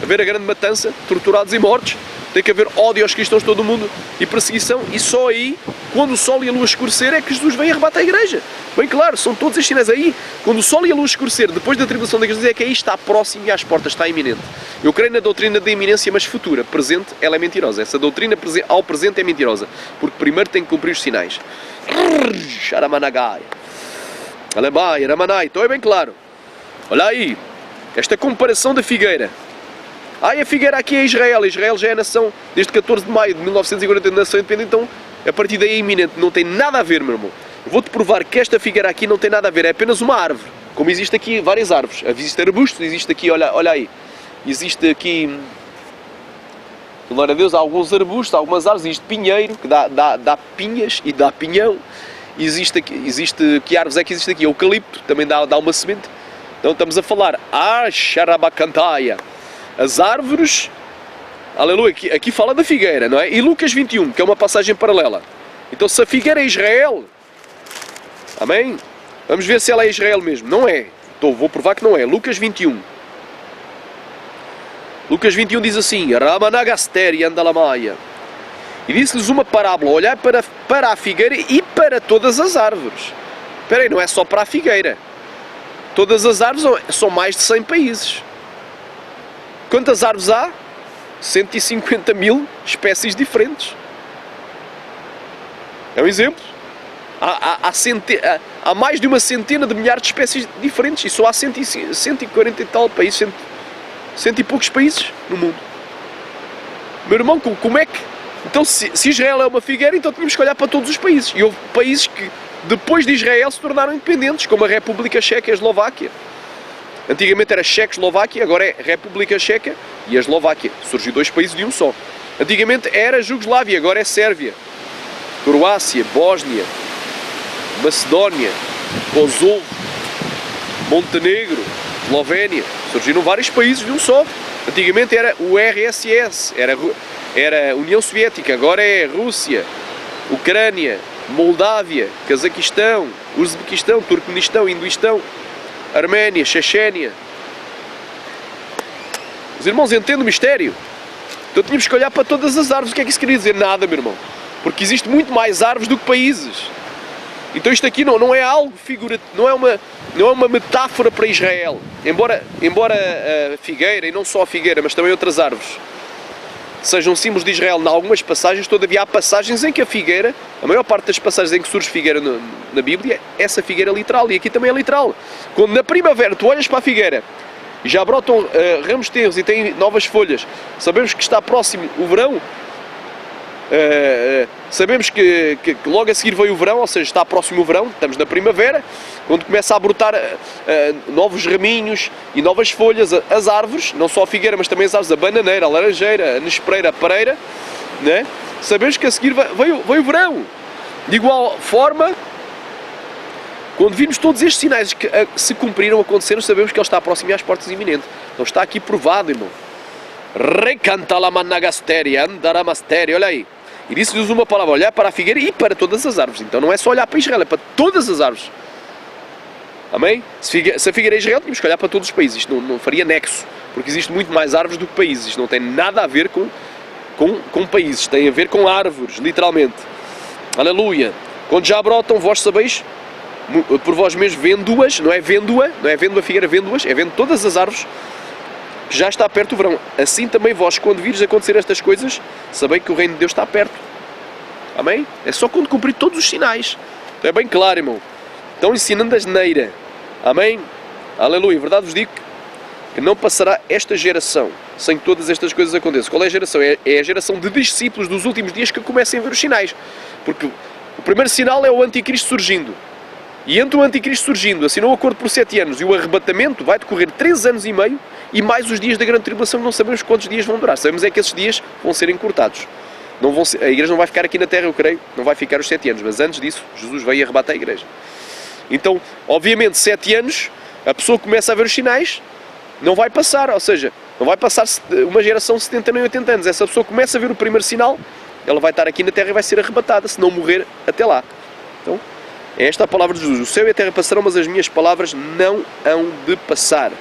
Haver a grande matança, torturados e mortos. Tem que haver ódio aos cristãos de todo o mundo e perseguição. E só aí, quando o sol e a lua escurecer, é que Jesus vem e arrebata a igreja. Bem claro, são todos estes sinais aí. Quando o sol e a lua escurecer, depois da tribulação da igreja, é que aí está próximo e às portas, está iminente. Eu creio na doutrina da iminência, mas futura. Presente, ela é mentirosa. Essa doutrina ao presente é mentirosa. Porque primeiro tem que cumprir os sinais. Xaramanagai. Alebai, Ramanai. Então é bem claro. Olha aí. Esta comparação da figueira. A figueira aqui é Israel. Israel já é nação desde 14 de maio de 1940, nação independente. Então, a partir daí é iminente. Não tem nada a ver, meu irmão. Eu vou-te provar que esta figueira aqui não tem nada a ver. É apenas uma árvore. Como existe aqui várias árvores. Existe arbustos, existe aqui, olha aí. Existe aqui, glória a Deus, há alguns arbustos, algumas árvores. Existe pinheiro, que dá pinhas e dá pinhão. Existe que árvores é que existe aqui? Eucalipto, também dá uma semente. Então estamos a falar. Xarabacantaia. As árvores, aleluia, aqui fala da figueira, não é? E Lucas 21, que é uma passagem paralela. Então se a figueira é Israel, amém? Vamos ver se ela é Israel mesmo. Não é. Então vou provar que não é. Lucas 21. Lucas 21 diz assim, Ramanagasteri andalamaia. E disse-lhes uma parábola, olhar para a figueira e para todas as árvores. Espera aí, não é só para a figueira. Todas as árvores são mais de 100 países. Quantas árvores há? 150 mil espécies diferentes. É um exemplo. Há mais de uma centena de milhares de espécies diferentes. E só há 140 e tal países, cento e poucos países no mundo. Meu irmão, como é que... Então, se Israel é uma figueira, então tínhamos que olhar para todos os países. E houve países que, depois de Israel, se tornaram independentes, como a República Checa e a Eslováquia. Antigamente era Checoslováquia, agora é República Checa e a Eslováquia. Surgiu dois países de um só. Antigamente era Jugoslávia, agora é Sérvia, Croácia, Bósnia, Macedónia, Kosovo, Montenegro, Eslovénia, surgiram vários países de um só. Antigamente era o RSS, era União Soviética, agora é Rússia, Ucrânia, Moldávia, Cazaquistão, Uzbequistão, Turcomenistão, Hinduistão, Arménia, Chechênia. Os irmãos entendem o mistério? Então tínhamos que olhar para todas as árvores. O que é que isso queria dizer? Nada, meu irmão. Porque existe muito mais árvores do que países. Então isto aqui não é algo figurativo, não é uma metáfora para Israel. Embora a figueira, e não só a figueira, mas também outras árvores, sejam símbolos de Israel em algumas passagens, todavia há passagens em que a figueira, a maior parte das passagens em que surge figueira na Bíblia, essa figueira é literal, e aqui também é literal. Quando na primavera tu olhas para a figueira e já brotam ramos tenros e têm novas folhas, sabemos que está próximo o verão, sabemos que logo a seguir veio o verão, ou seja, está próximo o verão, estamos na primavera, quando começa a brotar novos raminhos e novas folhas, as árvores, não só a figueira, mas também as árvores, a bananeira, a laranjeira, a nespereira, a pareira, né? Sabemos que a seguir veio o verão. De igual forma, quando vimos todos estes sinais que se cumpriram, aconteceram, sabemos que Ele está próximo e às portas iminentes. Então está aqui provado, irmão. Recantalamanagasteria, andaramasteria, olha aí. E disse-lhes uma palavra, olhar para a figueira e para todas as árvores. Então não é só olhar para Israel, é para todas as árvores. Amém? Se a figueira é Israel, tínhamos que olhar para todos os países. Isto não faria nexo, porque existe muito mais árvores do que países. Isto não tem nada a ver com países, tem a ver com árvores, literalmente. Aleluia. Quando já brotam, vós sabeis, por vós mesmos, vendo-as, não é vendo a figueira, vendo-as, é vendo todas as árvores, que já está perto o verão. Assim também vós, quando vires acontecer estas coisas, sabei que o reino de Deus está perto. Amém? É só quando cumprir todos os sinais. Então é bem claro, irmão. Estão ensinando a asneira. Amém? Aleluia. Verdade vos digo que não passará esta geração sem que todas estas coisas aconteçam. Qual é a geração? É a geração de discípulos dos últimos dias que comecem a ver os sinais. Porque o primeiro sinal é o anticristo surgindo. E entre o anticristo surgindo, assinou o acordo por 7 anos e o arrebatamento vai decorrer 3 anos e meio e mais os dias da grande tribulação, que não sabemos quantos dias vão durar. Sabemos é que esses dias vão ser encurtados. A igreja não vai ficar aqui na terra, eu creio, não vai ficar os 7 anos, mas antes disso, Jesus veio e arrebata a igreja. Então, obviamente, 7 anos, a pessoa começa a ver os sinais, não vai passar, ou seja, não vai passar uma geração de 70 nem 80 anos. Essa pessoa começa a ver o primeiro sinal, ela vai estar aqui na terra e vai ser arrebatada, se não morrer até lá. Então, é esta a palavra de Jesus. O céu e a terra passarão, mas as minhas palavras não hão de passar.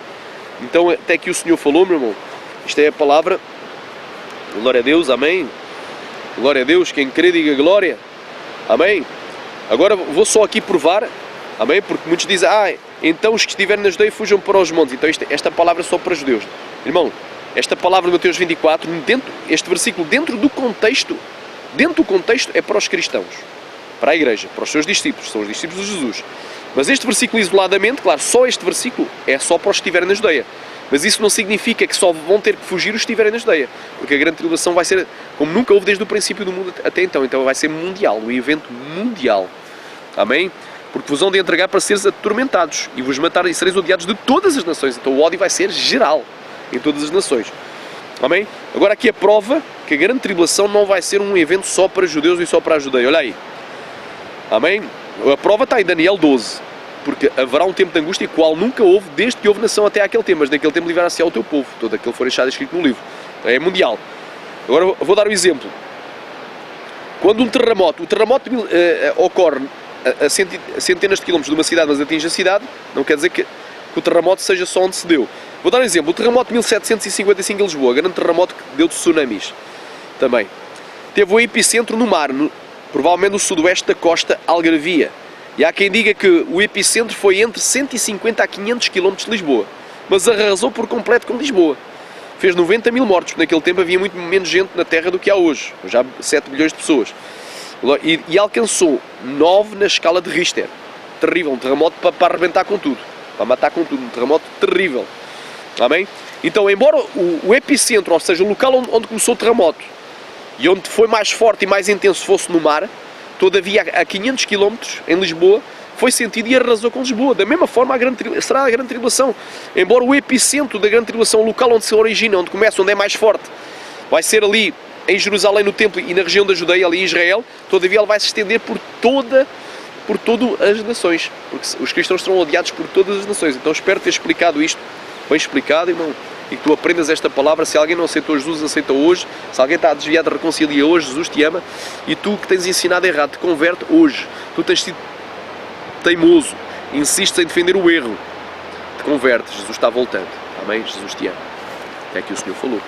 Então, até que o Senhor falou, meu irmão, isto é a palavra. Glória a Deus, amém. Glória a Deus, quem crê diga glória, amém. Agora vou só aqui provar, amém, porque muitos dizem, então os que estiverem na Judeia fujam para os montes. Então esta palavra é só para os judeus. Irmão, esta palavra de Mateus 24, este versículo dentro do contexto é para os cristãos, para a igreja, para os seus discípulos, são os discípulos de Jesus. Mas este versículo isoladamente, claro, só este versículo é só para os que estiverem na Judeia. Mas isso não significa que só vão ter que fugir os que estiverem na Judeia. Porque a grande tribulação vai ser como nunca houve desde o princípio do mundo até então. Então vai ser mundial, um evento mundial. Amém? Porque vos hão de entregar para seres atormentados e vos matar e sereis odiados de todas as nações. Então o ódio vai ser geral em todas as nações. Amém? Agora aqui a prova que a grande tribulação não vai ser um evento só para judeus e só para a Judeia. Olha aí. Amém? A prova está em Daniel 12. Porque haverá um tempo de angústia qual nunca houve, desde que houve nação até aquele tempo. Mas naquele tempo livrará-se ao teu povo. Todo aquele for deixado escrito no livro. Então, é mundial. Agora vou dar um exemplo. Quando o terremoto ocorre a centenas de quilómetros de uma cidade, mas atinge a cidade, não quer dizer que o terremoto seja só onde se deu. Vou dar um exemplo. O terremoto de 1755 em Lisboa, grande terremoto que deu de tsunamis também. Teve o epicentro no mar, provavelmente no sudoeste da costa algarvia. E há quem diga que o epicentro foi entre 150 a 500 km de Lisboa, mas arrasou por completo com Lisboa. Fez 90 mil mortos, porque naquele tempo havia muito menos gente na Terra do que há hoje, já 7 milhões de pessoas. E alcançou 9 na escala de Richter. Terrível, um terremoto para arrebentar com tudo, para matar com tudo, um terremoto terrível. Amém? Então, embora o epicentro, ou seja, o local onde começou o terremoto, e onde foi mais forte e mais intenso fosse no mar, todavia a 500 km em Lisboa foi sentido e arrasou com Lisboa. Da mesma forma será a grande tribulação. Embora o epicentro da grande tribulação, o local onde se origina, onde começa, onde é mais forte, vai ser ali em Jerusalém, no templo e na região da Judeia, ali em Israel, todavia ele vai se estender por por todas as nações, porque os cristãos serão odiados por todas as nações. Então espero ter explicado isto, bem explicado, irmão, e que tu aprendas esta palavra. Se alguém não aceitou Jesus, aceita hoje. Se alguém está desviado, reconcilia hoje. Jesus te ama. E tu que tens ensinado errado, te converte hoje. Tu tens sido teimoso, insistes em defender o erro, te convertes. Jesus está voltando. Amém? Jesus te ama. É que o Senhor falou.